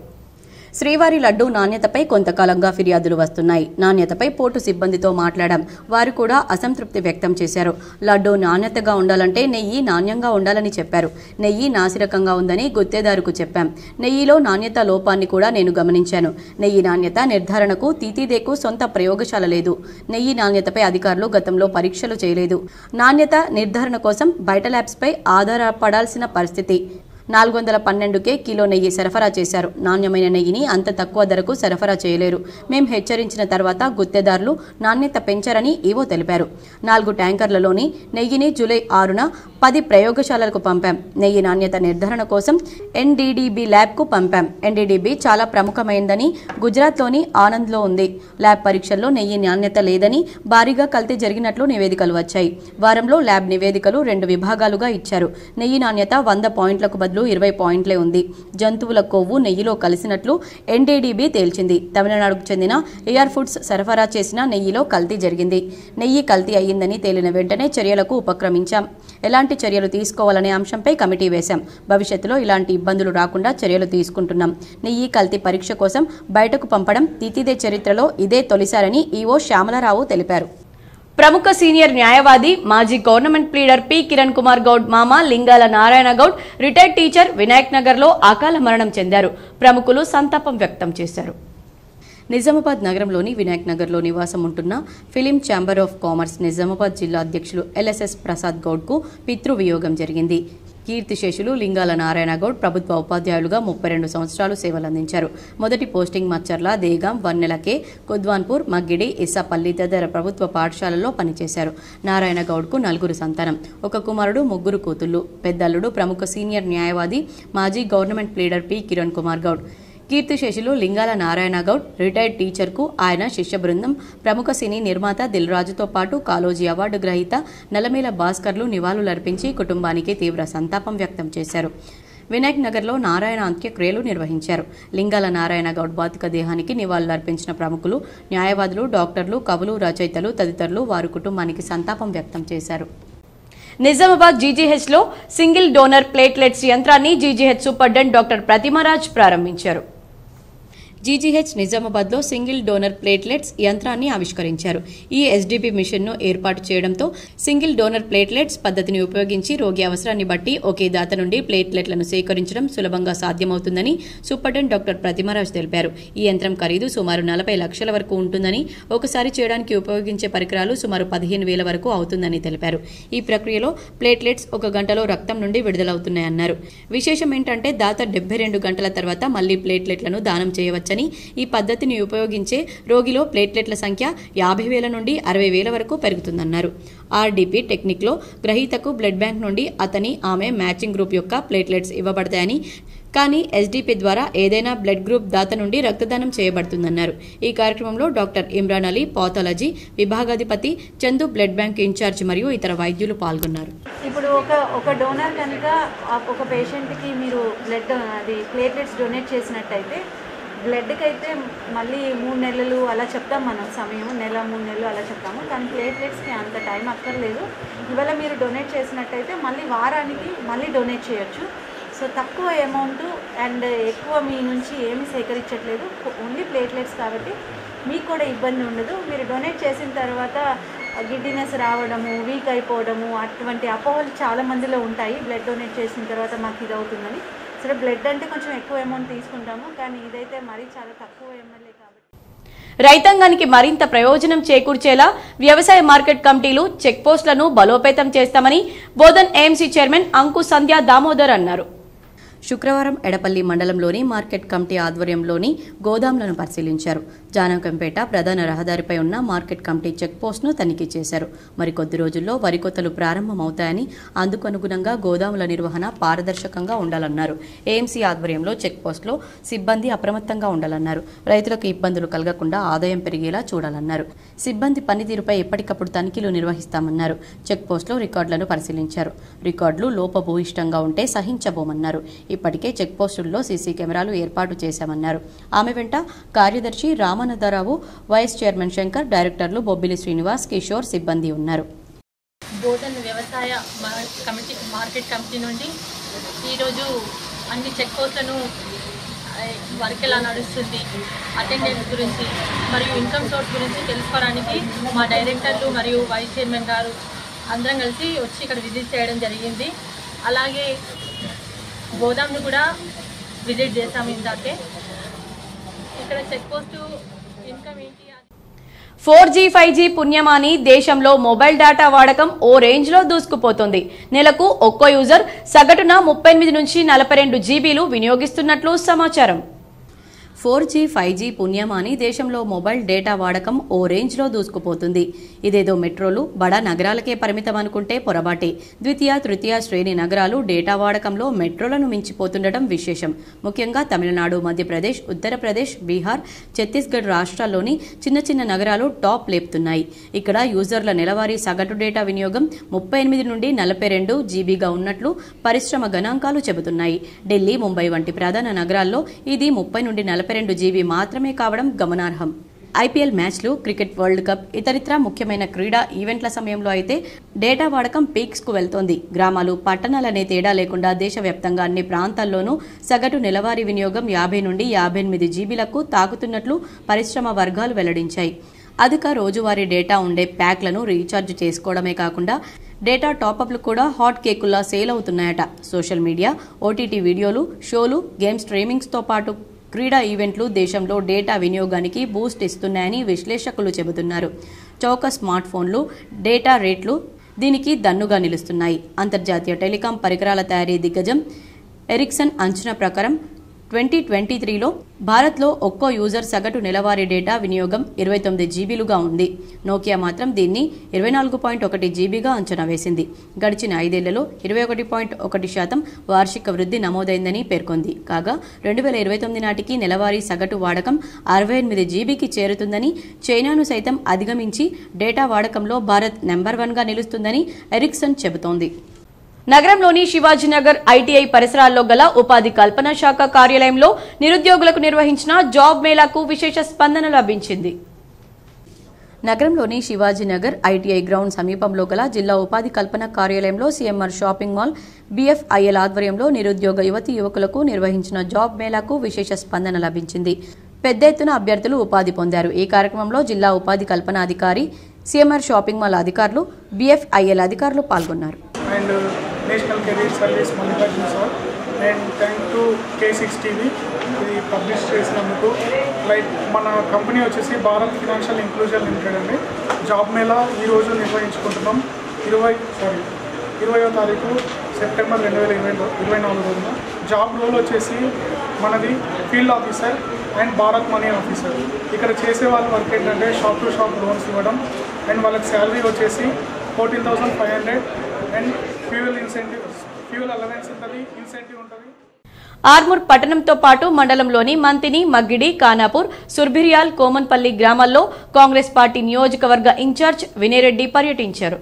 శ్రీవారి లడ్డూ నాణ్యతపై కొంతకాలంగా ఫిర్యాదులు వస్తున్నాయి. నాణ్యతపై పోర్టు సిబ్బందితో మాట్లాడాం. వారు కూడా అసంతృప్తి వ్యక్తం చేశారు. లడ్డూ నాణ్యతగా ఉండాలంటే నెయ్యి నాణ్యంగా ఉండాలని చెప్పారు. నెయ్యి నాసిరకంగా ఉందని గుత్తేదారుకు చెప్పాం. నెయ్యిలో నాణ్యత లోపాన్ని కూడా నేను గమనించాను. నెయ్యి నాణ్యత నిర్ధారణకు తీతీదేకు సొంత ప్రయోగశాల లేదు. నెయ్యి నాణ్యతపై అధికారులు గతంలో పరీక్షలు చేయలేదు. నాణ్యత నిర్ధారణ కోసం బయట ల్యాబ్స్పై ఆధారపడాల్సిన పరిస్థితి. 412కే కిలో నెయ్యి సరఫరా చేశారు. నాణ్యమైన నెయ్యిని అంత తక్కువ ధరకు సరఫరా చేయలేరు. మేం హెచ్చరించిన తర్వాత గుత్తేదారులు నాణ్యత పెంచారని ఈవో తెలిపారు. 4 ట్యాంకర్లలోని నెయ్యిని జూలై 6న 10 ప్రయోగశాలలకు పంపాం. నెయ్యి నాణ్యత నిర్ధారణ కోసం ఎన్డీడీబీ ల్యాబ్కు పంపాం. ఎన్డీడీబీ చాలా ప్రముఖమైందని గుజరాత్లోని ఆనంద్లో ఉంది. ల్యాబ్ పరీక్షల్లో నెయ్యి నాణ్యత లేదని భారీగా కల్తీ జరిగినట్లు నివేదికలు వచ్చాయి. వారంలో ల్యాబ్ నివేదికలు 2 విభాగాలుగా ఇచ్చారు. నెయ్యి నాణ్యత 100 పాయింట్లకు బదులు 20 పాయింట్లే ఉంది. జంతువుల కొవ్వు నెయ్యిలో కలిసినట్లు ఎన్డీడీబీ తేల్చింది. తమిళనాడుకు చెందిన ఏఆర్ ఫుడ్స్ సరఫరా చేసిన నెయ్యిలో కల్తీ జరిగింది. నెయ్యి కల్తీ అయ్యిందని తేలిన వెంటనే చర్యలకు ఉపక్రమించాం. ఎలాంటి చర్యలు తీసుకోవాలనే అంశంపై కమిటీ వేశాం. భవిష్యత్తులో ఇలాంటి ఇబ్బందులు రాకుండా చర్యలు తీసుకుంటున్నాం. నెయ్యి కల్తీ పరీక్ష కోసం బయటకు పంపడం తీతీదే చరిత్రలో ఇదే తొలిసారని ఈవో శ్యామలరావు తెలిపారు. ప్రముఖ సీనియర్ న్యాయవాది మాజీ government pleader P Kiran Kumar Goud మామ లింగాల నారాయణ గౌడ్ రిటైర్డ్ టీచర్ వినాయక్ నగర్ లో అకాల మరణం చెందారు. ప్రముఖులు సంతాపం వ్యక్తం చేశారు. నిజామాబాద్ నగరంలోని వినాయక్ నగర్లో నివాసం ఉంటున్న film chamber of commerce Nizamabad జిల్లా అధ్యక్షులు ఎల్ఎస్ఎస్ ప్రసాద్ గౌడ్కు పితృవియోగం జరిగింది. కీర్తిశేషులు లింగాల నారాయణ గౌడ్ ప్రభుత్వ ఉపాధ్యాయులుగా 32 సంవత్సరాలు సేవలందించారు. మొదటి పోస్టింగ్ మచ్చర్ల, దేగాం, వన్నెలకే, కుద్వాన్పూర్, మగ్గిడి, ఇస్సాపల్లి తదితర ప్రభుత్వ పాఠశాలల్లో పనిచేశారు. నారాయణ గౌడ్కు 4 సంతానం, 1 కుమారుడు, 3 కూతుళ్లు. పెద్దల్లుడు ప్రముఖ సీనియర్ న్యాయవాది మాజీ government pleader P Kiran Kumar Goud. కీర్తిశేషులు లింగాల నారాయణ గౌడ్ రిటైర్డ్ టీచర్కు ఆయన శిష్య బృందం, ప్రముఖ సినీ నిర్మాత దిల్ రాజుతో పాటు కాలోజీ అవార్డు గ్రహీత నలమేల భాస్కర్లు నివాళులర్పించి కుటుంబానికి తీవ్ర సంతాపం వ్యక్తం చేశారు. వినాయక్ నగర్లో నారాయణ అంత్యక్రియలు నిర్వహించారు. లింగాల నారాయణ గౌడ్ భౌతిక దేహానికి నివాళులర్పించిన ప్రముఖులు, న్యాయవాదులు, డాక్టర్లు, కవులు, రచయితలు తదితరులు వారి కుటుంబానికి సంతాపం వ్యక్తం చేశారు. నిజామాబాద్ జీజీహెచ్లో సింగిల్ డోనర్ ప్లేట్లెట్స్ యంత్రాన్ని జీజీహెచ్ సూపరింటెండెంట్ డాక్టర్ ప్రతిమరాజ్ ప్రారంభించారు. జీజీహెచ్ నిజామాబాద్లో సింగిల్ డోనర్ ప్లేట్లెట్స్ యంత్రాన్ని ఆవిష్కరించారు. ఈ ఎస్డీపీ మిషన్ను ఏర్పాటు చేయడంతో సింగిల్ డోనర్ ప్లేట్లెట్స్ పద్ధతిని ఉపయోగించి రోగి అవసరాన్ని బట్టి ఒకే దాత నుండి ప్లేట్లెట్లను సేకరించడం సులభంగా సాధ్యమవుతుందని సూపరింటెండెంట్ డాక్టర్ ప్రతిమరాజ్ తెలిపారు. ఈ యంత్రం ఖరీదు సుమారు 40 లక్షల వరకు ఉంటుందని, ఒకసారి చేయడానికి ఉపయోగించే పరికరాలు సుమారు 15,000 వరకు అవుతుందని తెలిపారు. ఈ ప్రక్రియలో ప్లేట్లెట్స్ 1 గంటలో రక్తం నుండి విడుదలవుతున్నాయన్నారు. విశేషం ఏంటంటే దాత 72 గంటల తర్వాత మళ్లీ ప్లేట్లెట్లను దానం చేయవచ్చు. ఈ పద్ధతిని ఉపయోగించే రోగిలో ప్లేట్లెట్ల సంఖ్య 50,000 నుండి 60,000 వరకు పెరుగుతుందన్నారు. ఆర్డీపీ టెక్నిక్లో గ్రహీతకు బ్లడ్ బ్యాంక్ నుండి అతని/ఆమె మ్యాచింగ్ గ్రూప్ యొక్క ప్లేట్లెట్స్ ఇవ్వబడతాయని, కానీ ఎస్డీపీ ద్వారా ఏదైనా బ్లడ్ గ్రూప్ దాత నుండి రక్తదానం చేయబడుతుందన్నారు. ఈ కార్యక్రమంలో డాక్టర్ ఇమ్రాన్ అలీ, పాథాలజీ విభాగాధిపతి చందు, బ్లడ్ బ్యాంక్ ఇన్ఛార్జ్ మరియు ఇతర వైద్యులు పాల్గొన్నారు. ఇప్పుడు ఒక డోనర్ కనుక ఒక పేషెంట్కి మీరు ప్లేట్లెట్స్ డొనేట్ చేసినట్టయితే బ్లడ్కి అయితే మళ్ళీ 3 నెలలు అలా చెప్తాం మనం, సమయం 1 నెల 3 నెలలు అలా చెప్తాము. కానీ ప్లేట్లెట్స్కి అంత టైం అక్కర్లేదు. ఇవాళ మీరు డొనేట్ చేసినట్టయితే మళ్ళీ వారానికి మళ్ళీ డొనేట్ చేయొచ్చు. సో తక్కువ అమౌంట్ అండ్ ఎక్కువ మీ నుంచి ఏమీ సేకరించట్లేదు, ఓన్లీ ప్లేట్లెట్స్ కాబట్టి మీకు కూడా ఇబ్బంది ఉండదు. మీరు డొనేట్ చేసిన తర్వాత గిడ్డినెస్ రావడము, వీక్ అయిపోవడము అటువంటి అపోహలు చాలా మందిలో ఉంటాయి. బ్లడ్ డొనేట్ చేసిన తర్వాత మాకు ఇది అవుతుందని. సరే, బ్లడ్ అంటే కొంచెం ఎక్కువ అమౌంట్ తీసుకుంటాము, కానీ ఇదైతే మరీ చాలా తక్కువ ఎమ్మెల్యే కాబట్టి రైతాంగానికి మరింత ప్రయోజనం చేకూర్చేలా వ్యవసాయ మార్కెట్ కమిటీలు, చెక్ పోస్టులను బలోపేతం చేస్తామని బోధన్ ఏఎంసీ చైర్మన్ అంకు సంధ్యా దామోదర్ అన్నారు. శుక్రవారం ఎడపల్లి మండలంలోని మార్కెట్ కమిటీ ఆధ్వర్యంలోని గోదాంలను పరిశీలించారు. జానకంపేట ప్రధాన రహదారిపై ఉన్న మార్కెట్ కమిటీ చెక్పోస్ట్ను తనిఖీ చేశారు. మరికొద్ది రోజుల్లో వరి కోతలు ప్రారంభమవుతాయని, అందుకు అనుగుణంగా గోదాముల నిర్వహణ పారదర్శకంగా ఉండాలన్నారు. ఏఎంసీ ఆధ్వర్యంలో చెక్పోస్టులో సిబ్బంది అప్రమత్తంగా ఉండాలన్నారు. రైతులకు ఇబ్బందులు కలగకుండా ఆదాయం పెరిగేలా చూడాలన్నారు. సిబ్బంది పనితీరుపై ఎప్పటికప్పుడు తనిఖీలు నిర్వహిస్తామన్నారు. చెక్పోస్టులో రికార్డులను పరిశీలించారు. రికార్డులు లోపభూయిష్టంగా ఉంటే సహించబోమన్నారు. ఇప్పటికే చెక్పోస్టుల్లో సీసీ కెమెరాలు ఏర్పాటు చేశామన్నారు. ఆమె వెంట కార్యదర్శి రామానందరావు, వైస్ చైర్మన్ శంకర్, డైరెక్టర్లు బొబ్బిలి శ్రీనివాస్, కిషోర్ సిబ్బంది ఉన్నారు. బోధన్ వ్యవసాయ మార్కెట్ కమిటీ నుండి ఈరోజు అన్ని చెక్ పోస్టులను వర్క్ ఎలా నడుస్తుంది, అటెండెన్స్ గురించి మరియు ఇన్కమ్ సోర్స్ గురించి తెలుసుకోవడానికి మా డైరెక్టర్లు మరియు వైస్ చైర్మన్ గారు అందరం కలిసి వచ్చి ఇక్కడ విజిట్ చేయడం జరిగింది. అలాగే గోదాంను కూడా విజిట్ చేసాము ఇందాకే. ఇక్కడ చెక్ పోస్టు ఇన్కమ్ ఏంటి 4G, 5G పుణ్యమాని దేశంలో మొబైల్ డేటా వాడకం ఓ రేంజ్లో దూసుకుపోతుంది. నెలకు ఒక్కో యూజర్ సగటున 38 నుంచి 42 జీబీలు వినియోగిస్తున్నట్లు సమాచారం. 4G, 5G పుణ్యమాని దేశంలో మొబైల్ డేటా వాడకం ఓ రేంజ్లో దూసుకుపోతుంది. ఇదేదో మెట్రోలు, బడా నగరాలకే పరిమితం అనుకుంటే పొరపాటే. ద్వితీయ, తృతీయ శ్రేణి నగరాలు డేటా వాడకంలో మెట్రోలను మించిపోతుండటం విశేషం. ముఖ్యంగా తమిళనాడు, మధ్యప్రదేశ్, ఉత్తరప్రదేశ్, బీహార్, ఛత్తీస్గఢ్ రాష్ట్రాల్లోని చిన్న చిన్న నగరాలు టాప్ లేపుతున్నాయి. ఇక్కడ యూజర్ల నెలవారీ సగటు డేటా వినియోగం 38 నుండి 42 జీబీగా ఉన్నట్లు పరిశ్రమ గణాంకాలు చెబుతున్నాయి. ఢిల్లీ, ముంబై వంటి ప్రధాన నగరాల్లో ఇది 30 నుండి 42 జీబీ మాత్రమే కావడం గమనార్హం. ఐపీఎల్ మ్యాచ్లు, క్రికెట్ వరల్డ్ కప్, ఇతరితర ముఖ్యమైన క్రీడా ఈవెంట్ల సమయంలో అయితే డేటా వాడకం పీక్స్ కు వెళ్తోంది. గ్రామాలు, పట్టణాలనే తేడా లేకుండా దేశవ్యాప్తంగా అన్ని ప్రాంతాల్లోనూ సగటు నెలవారీ వినియోగం 50 నుండి 58 జీబీలకు తాకుతున్నట్లు పరిశ్రమ వర్గాలు వెల్లడించాయి. అధిక రోజువారీ డేటా ఉండే ప్యాక్లను రీఛార్జ్ చేసుకోవడమే కాకుండా డేటా టాపప్లు కూడా హాట్ కేకుల్లా సేల్ అవుతున్నాయట. సోషల్ మీడియా, ఓటీటీ వీడియోలు, షోలు, గేమ్ స్ట్రీమింగ్స్తో పాటు క్రీడా ఈవెంట్లు దేశంలో డేటా వినియోగానికి బూస్ట్ ఇస్తున్నాయని విశ్లేషకులు చెబుతున్నారు. చౌక స్మార్ట్ ఫోన్లు, డేటా రేట్లు దీనికి దన్నుగా నిలుస్తున్నాయి. అంతర్జాతీయ టెలికాం పరికరాల తయారీ దిగ్గజం ఎరిక్సన్ అంచనా ప్రకారం 2023లో భారత్లో ఒక్కో యూజర్ సగటు నెలవారీ డేటా వినియోగం 29 జీబీలుగా ఉంది. నోకియా మాత్రం దీన్ని 24.1 జీబీగా అంచనా వేసింది. గడిచిన 5 ఏళ్లలో 21.1% వార్షిక వృద్ధి నమోదైందని పేర్కొంది. కాగా 2029 నాటికి నెలవారీ సగటు వాడకం 68 జీబీకి చేరుతుందని, చైనాను సైతం అధిగమించి డేటా వాడకంలో భారత్ నెంబర్ 1గా నిలుస్తుందని ఎరిక్సన్ చెబుతోంది. నగరంలోని శివాజీనగర్ ఐటీఐ పరిసరాల్లో గల ఉపాధి కల్పన శాఖ కార్యాలయంలో నిరుద్యోగులకు నిర్వహించిన జాబ్ మేళాకు విశేష స్పందన లభించింది. నగరంలోని శివాజీనగర్ ఐటీఐ గ్రౌండ్ సమీపంలో గల జిల్లా ఉపాధి కల్పన కార్యాలయంలో సీఎంఆర్ షాపింగ్ మాల్, బీఎఫ్ఐఎల్ ఆధ్వర్యంలో నిరుద్యోగ యువతీ యువకులకు నిర్వహించిన జాబ్ మేళాకు విశేష స్పందన లభించింది. పెద్ద ఎత్తున అభ్యర్థులు ఉపాధి పొందారు. ఈ కార్యక్రమంలో జిల్లా ఉపాధి కల్పన అధికారి, సీఎంఆర్ షాపింగ్ మాల్ అధికారులు, బీఎఫ్ఐఎల్ అధికారులు పాల్గొన్నారు. National career service Mallikarjuna sir and thank to K6 TV ఇది పబ్లిష్ చేసినందుకు. లైక్ మన కంపెనీ వచ్చేసి భారత్ ఫినాన్షియల్ ఇంక్లూజన్ లిమిటెడ్ అండి. జాబ్ మేళా ఈరోజు నిర్వహించుకుంటున్నాం. 20వ తారీఖు సెప్టెంబర్ 2024 రోజున. జాబ్ రోల్ వచ్చేసి మనది field officer and Bharat money officer. ఇక్కడ చేసే వాళ్ళ వర్క్ ఏంటంటే షాప్ టు షాప్ లోన్స్ ఇవ్వడం అండ్ వాళ్ళకి శాలరీ వచ్చేసి 14,500 అండ్ ఫ్యూయల్ అలవెన్స్ ఉంటుంది, ఇన్సెంటివ్ ఉంటుంది. ఆర్మూర్ పట్టణంతో పాటు మండలంలోని మంతిని, మగ్గిడి, ఖానాపూర్, సుర్భిరియాల్, కోమన్పల్లి గ్రామాల్లో కాంగ్రెస్ పార్టీ నియోజకవర్గ ఇన్ఛార్జ్ వినయరెడ్డి పర్యటించారు.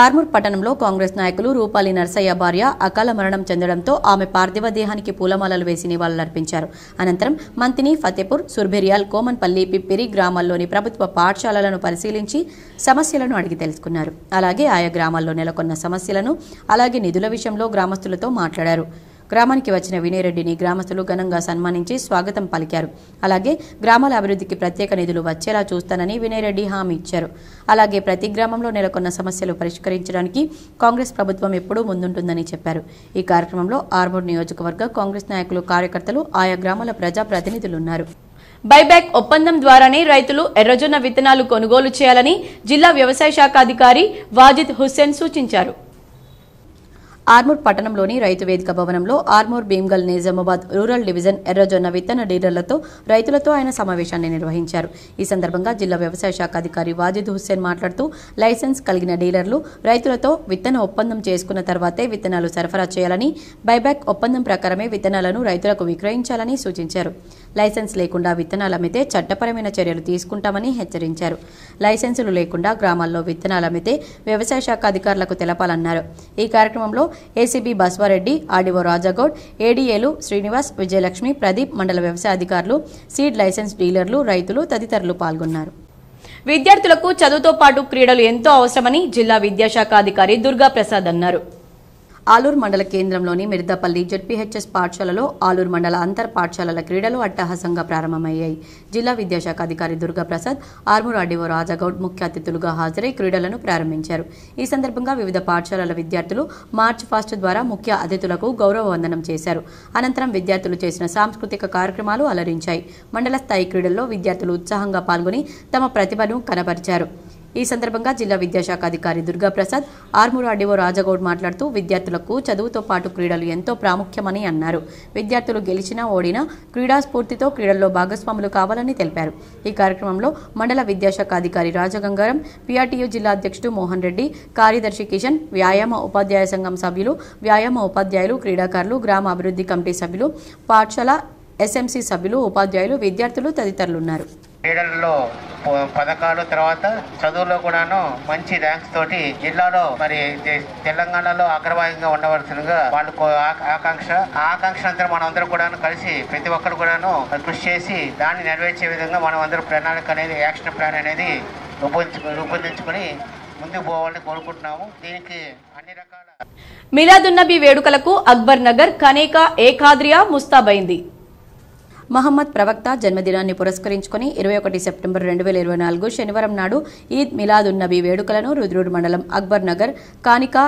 ఆర్మూర్ పట్టణంలో కాంగ్రెస్ నాయకులు రూపాలి నర్సయ్య భార్య అకాల మరణం చెందడంతో ఆమె పార్థివ దేహానికి పూలమాలలు వేసి నివాళులర్పించారు. అనంతరం మంతిని, ఫతేపూర్, సుర్భిరియాల్, కోమన్పల్లి, పిప్పిరి గ్రామాల్లోని ప్రభుత్వ పాఠశాలలను పరిశీలించి సమస్యలను అడిగి తెలుసుకున్నారు. అలాగే ఆయా గ్రామాల్లో నెలకొన్న సమస్యలను, అలాగే నిధుల విషయంలో గ్రామస్తులతో మాట్లాడారు. గ్రామానికి వచ్చిన వినయరెడ్డిని గ్రామస్తులు ఘనంగా సన్మానించి స్వాగతం పలికారు. అలాగే గ్రామాల అభివృద్ధికి ప్రత్యేక నిధులు వచ్చేలా చూస్తానని వినయరెడ్డి హామీ ఇచ్చారు. అలాగే ప్రతి గ్రామంలో నెలకొన్న సమస్యలు పరిష్కరించడానికి కాంగ్రెస్ ప్రభుత్వం ఎప్పుడూ ముందుంటుందని చెప్పారు. ఈ కార్యక్రమంలో ఆర్మూర్ నియోజకవర్గ కాంగ్రెస్ నాయకులు, కార్యకర్తలు, ఆయా గ్రామాల ప్రజాప్రతినిధులున్నారు. బైబ్యాక్ ఒప్పందం ద్వారానే రైతులు ఎర్రజొన్న విత్తనాలు కొనుగోలు చేయాలని జిల్లా వ్యవసాయ శాఖ అధికారి వాజిద్ హుస్సేన్ సూచించారు. ఆర్మూర్ పట్టణంలోని రైతు వేదిక భవనంలో ఆర్మూర్ భీమ్గల్ నిజామాబాద్ రూరల్ డివిజన్ ఎర్రజొన్న విత్తన డీలర్లతో రైతులతో ఆయన సమావేశాన్ని నిర్వహించారు. ఈ సందర్భంగా జిల్లా వ్యవసాయ శాఖ అధికారి వాజిద్ హుస్సేన్ మాట్లాడుతూ లైసెన్స్ కలిగిన డీలర్లు రైతులతో విత్తన ఒప్పందం చేసుకున్న తర్వాతే విత్తనాలు సరఫరా చేయాలని, బైబ్యాక్ ఒప్పందం ప్రకారమే విత్తనాలను రైతులకు విక్రయించాలని సూచించారు. లైసెన్స్ లేకుండా విత్తనాలు అమ్మితే చట్టపరమైన చర్యలు తీసుకుంటామని హెచ్చరించారు. లైసెన్సులు లేకుండా గ్రామాల్లో విత్తనాలు అమ్మితే వ్యవసాయ శాఖ అధికారులకు తెలపాలన్నారు. ఈ కార్యక్రమంలో ఏసీబీ బస్వారెడ్డి, ఆర్డీఓ రాజాగౌడ్, ఏడీఏలు శ్రీనివాస్, విజయలక్ష్మి, ప్రదీప్, మండల వ్యవసాయ అధికారులు, సీడ్ లైసెన్స్ డీలర్లు, రైతులు తదితరులు పాల్గొన్నారు. విద్యార్థులకు చదువుతో పాటు క్రీడలు ఎంతో అవసరమని జిల్లా విద్యాశాఖ అధికారి దుర్గా ప్రసాద్ అన్నారు. ఆలూరు మండల కేంద్రంలోని మిర్దాపల్లి జెడ్పీహెచ్ఎస్ పాఠశాలలో ఆలూరు మండల అంతర్ పాఠశాలల క్రీడలు అట్టహాసంగా ప్రారంభమయ్యాయి. జిల్లా విద్యాశాఖ అధికారి దుర్గా ప్రసాద్, ఆర్మూర్ ఆర్డీఓ రాజాగౌడ్ ముఖ్య అతిథులుగా హాజరై క్రీడలను ప్రారంభించారు. ఈ సందర్భంగా వివిధ పాఠశాలల విద్యార్థులు మార్చ్ ఫాస్ట్ ద్వారా ముఖ్య అతిథులకు గౌరవ వందనం చేశారు. అనంతరం విద్యార్థులు చేసిన సాంస్కృతిక కార్యక్రమాలు అలరించాయి. మండల స్థాయి క్రీడల్లో విద్యార్థులు ఉత్సాహంగా పాల్గొని తమ ప్రతిభను కనబరిచారు. ఈ సందర్భంగా జిల్లా విద్యాశాఖ అధికారి దుర్గా ప్రసాద్, ఆర్మూర్ ఆర్డీఓ రాజగౌడ్ మాట్లాడుతూ విద్యార్థులకు చదువుతో పాటు క్రీడలు ఎంతో ప్రాముఖ్యమని అన్నారు. విద్యార్థులు గెలిచినా ఓడినా క్రీడా స్ఫూర్తితో క్రీడల్లో భాగస్వాములు కావాలని తెలిపారు. ఈ కార్యక్రమంలో మండల విద్యాశాఖ అధికారి రాజగంగారం, పీఆర్టీయూ జిల్లా అధ్యక్షుడు మోహన్ రెడ్డి, కార్యదర్శి కిషన్, వ్యాయామ ఉపాధ్యాయ సంఘం సభ్యులు, వ్యాయామ ఉపాధ్యాయులు, క్రీడాకారులు, గ్రామ అభివృద్ధి కమిటీ సభ్యులు, పాఠశాల ఎస్ఎంసీ సభ్యులు, ఉపాధ్యాయులు, విద్యార్థులు తదితరులున్నారు. క్రీడల్లో పథకాలు తర్వాత చదువులో కూడాను మంచి ర్యాంక్స్ తోటి జిల్లాలో మరి తెలంగాణలో అగ్రభాగంగా ఉండవలసిందిగా వాళ్ళకు ఆకాంక్ష అంతా మనం అందరూ కూడాను కలిసి ప్రతి ఒక్కరు కూడాను కృషి చేసి దాన్ని నెరవేర్చే విధంగా మనం అందరూ ప్రణాళిక అనేది, యాక్షన్ ప్లాన్ అనేది రూపొందించుకుని ముందుకు పోవాలని కోరుకుంటున్నాము. దీనికి అన్ని రకాల మిలాదున్నబీ వేడుకలకు అక్బర్ నగర్, కనేకా ఏకాద్రియా ముస్తాబైంది. మహమ్మద్ ప్రవక్త జన్మదినాన్ని పురస్కరించుకుని 21 సెప్టెంబర్ 2024 శనివారం నాడు ఈద్ మిలాదున్నబీ వేడుకలను రుద్రూర్ మండలం అక్బర్ నగర్ కానికా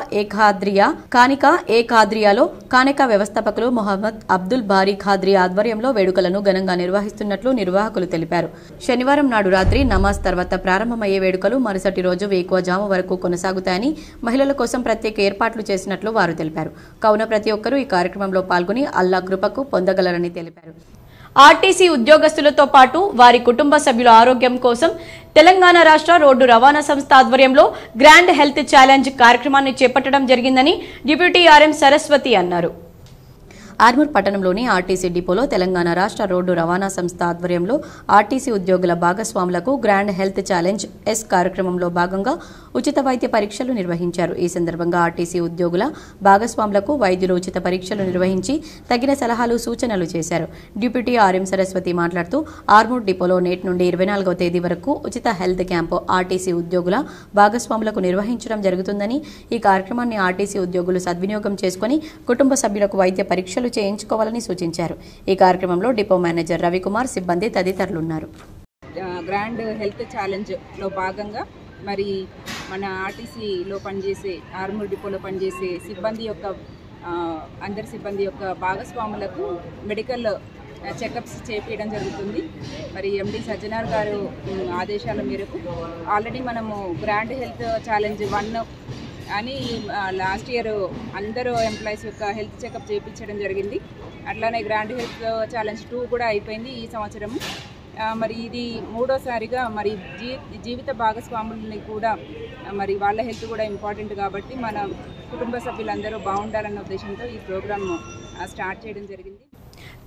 ఏకాద్రియాలో కానికా వ్యవస్థాపకులు మొహమ్మద్ అబ్దుల్ బారీ ఖాద్రి ఆధ్వర్యంలో వేడుకలను ఘనంగా నిర్వహిస్తున్నట్లు నిర్వాహకులు తెలిపారు. శనివారం నాడు రాత్రి నమాజ్ తర్వాత ప్రారంభమయ్యే వేడుకలు మరుసటి రోజు వేకువజాము వరకు కొనసాగుతాయని, మహిళల కోసం ప్రత్యేక ఏర్పాట్లు చేసినట్లు వారు తెలిపారు. కావున ప్రతి ఒక్కరూ ఈ కార్యక్రమంలో పాల్గొని అల్లా కృపకు పొందగలరని తెలిపారు. ఆర్టీసీ ఉద్యోగస్తులతో పాటు వారి కుటుంబ సభ్యుల ఆరోగ్యం కోసం తెలంగాణ రాష్ట్ర రోడ్డు రవాణా సంస్థ ఆధ్వర్యంలో గ్రాండ్ హెల్త్ ఛాలెంజ్ కార్యక్రమాన్ని చేపట్టడం జరిగిందని డిప్యూటీ ఆర్ఎం సరస్వతి అన్నారు. ఆర్మూర్ పట్టణంలోని ఆర్టీసీ డిపోలో తెలంగాణ రాష్ట్ర రోడ్డు రవాణా సంస్థ ఆధ్వర్యంలో ఆర్టీసీ ఉద్యోగుల భాగస్వాములకు గ్రాండ్ హెల్త్ ఛాలెంజ్ ఎస్ కార్యక్రమంలో భాగంగా ఉచిత వైద్య పరీక్షలు నిర్వహించారు. ఈ సందర్భంగా ఆర్టీసీ ఉద్యోగుల భాగస్వాములకు వైద్యులు ఉచిత పరీక్షలు నిర్వహించి తగిన సలహాలు, సూచనలు చేశారు. డిప్యూటీ ఆర్ఎం సరస్వతి మాట్లాడుతూ ఆర్మూర్ డిపోలో నేటి నుండి 24వ తేదీ వరకు ఉచిత హెల్త్ క్యాంపు ఆర్టీసీ ఉద్యోగుల భాగస్వాములకు నిర్వహించడం జరుగుతుందని, ఈ కార్యక్రమాన్ని ఆర్టీసీ ఉద్యోగులు సద్వినియోగం చేసుకుని కుటుంబ సభ్యులకు వైద్య పరీక్షలు చేయించుకోవాలని సూచించారు. ఈ కార్యక్రమంలో డిపో మేనేజర్ రవికుమార్, సిబ్బంది తదితరులున్నారు. గ్రాండ్ హెల్త్ ఛాలెంజ్ లో భాగంగా మరి మన ఆర్టీసీలో పనిచేసే, ఆర్మూర్ డిపోలో పనిచేసే అందరి సిబ్బంది యొక్క భాగస్వాములకు మెడికల్ చెకప్స్ చేపించడం జరుగుతుంది. మరి ఎండి సజ్జనార్ గారు ఆదేశాల మేరకు ఆల్రెడీ మనము గ్రాండ్ హెల్త్ ఛాలెంజ్ 1 అని లాస్ట్ ఇయర్ అందరూ ఎంప్లాయీస్ యొక్క హెల్త్ చెకప్ చేయించడం జరిగింది. అట్లానే గ్రాండ్ హెల్త్ ఛాలెంజ్ 2 కూడా అయిపోయింది ఈ సంవత్సరం. మరి ఇది 3వసారిగా మరి జీవిత భాగస్వాములని కూడా మరి వాళ్ళ హెల్త్ కూడా ఇంపార్టెంట్ కాబట్టి మన కుటుంబ సభ్యులందరూ బాగుండాలన్న ఉద్దేశంతో ఈ ప్రోగ్రామ్ స్టార్ట్ చేయడం జరిగింది.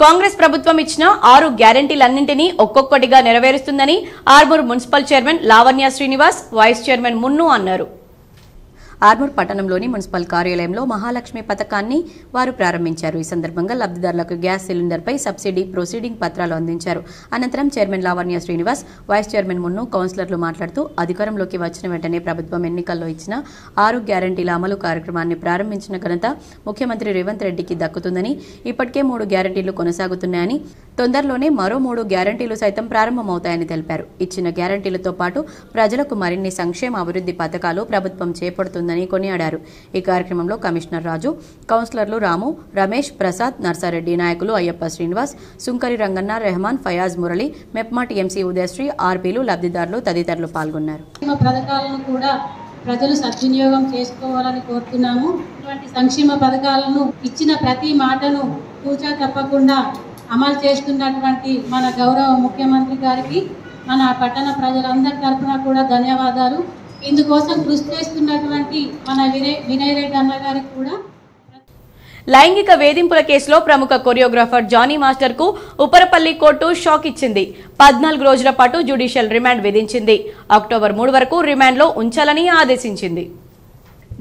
కాంగ్రెస్ ప్రభుత్వం ఇచ్చిన 6 గ్యారెంటీలన్నింటినీ ఒక్కొక్కటిగా నెరవేరుస్తుందని Armoor municipal chairman Lavanya Srinivas, vice chairman Munnu అన్నారు. ఆర్మూర్ పట్టణంలోని మున్సిపల్ కార్యాలయంలో మహాలక్ష్మి పథకాన్ని వారు ప్రారంభించారు. ఈ సందర్భంగా లబ్ధిదారులకు గ్యాస్ సిలిండర్పై సబ్సిడీ ప్రొసీడింగ్ పత్రాలు అందించారు. అనంతరం chairman Lavanya Srinivas, vice chairman Munnu, కౌన్సిలర్లు మాట్లాడుతూ అధికారంలోకి వచ్చిన వెంటనే ప్రభుత్వం ఎన్నికల్లో ఇచ్చిన 6 గ్యారెంటీల అమలు కార్యక్రమాన్ని ప్రారంభించిన ఘనత ముఖ్యమంత్రి రేవంత్ రెడ్డికి దక్కుతుందని, ఇప్పటికే 3 గ్యారెంటీలు కొనసాగుతున్నాయని, తొందరలోనే మరో 3 గ్యారెంటీలు సైతం ప్రారంభమవుతాయని తెలిపారు. ఇచ్చిన గ్యారెంటీలతో పాటు ప్రజలకు మరిన్ని సంక్షేమ అభివృద్ధి పథకాలు ప్రభుత్వం చేపడుతుందని కొనియాడారు. ఈ కార్యక్రమంలో కమిషనర్ రాజు, కౌన్సిలర్లు రాము, రమేష్, ప్రసాద్, నర్సారెడ్డి, నాయకులు అయ్యప్ప శ్రీనివాస్, సుంకరి రంగన్న, రెహమాన్, ఫయాజ్ మురళి, మెప్మా టీఎంసీ ఉదయశ్రీ, ఆర్పీలు, లబ్ధిదారులు తదితరులు పాల్గొన్నారు. పథకాలను కూడా ప్రజలు సద్వినియోగం చేసుకోవాలని కోరుతున్నాము. ఇటువంటి సంక్షేమ పథకాలను ఇచ్చిన ప్రతి మాటను తూచా తప్పకుండా అమలు చేస్తున్నటువంటి మన గౌరవ ముఖ్యమంత్రి గారికి మన పట్టణ ప్రజలందరి తరఫున కూడా ధన్యవాదాలు. ఇందుకోసం కృషి చేస్తున్నటువంటి మన వినయ్ రెడ్డి అన్న గారికి కూడా. లైంగిక వేధింపుల కేసులో ప్రముఖ కొరియోగ్రాఫర్ జానీ మాస్టర్ కు ఉపరపల్లి కోర్టు షాక్ ఇచ్చింది. 14 రోజుల పాటు జ్యుడిషియల్ రిమాండ్ విధించింది. అక్టోబర్ 3 వరకు రిమాండ్లో ఉంచాలని ఆదేశించింది.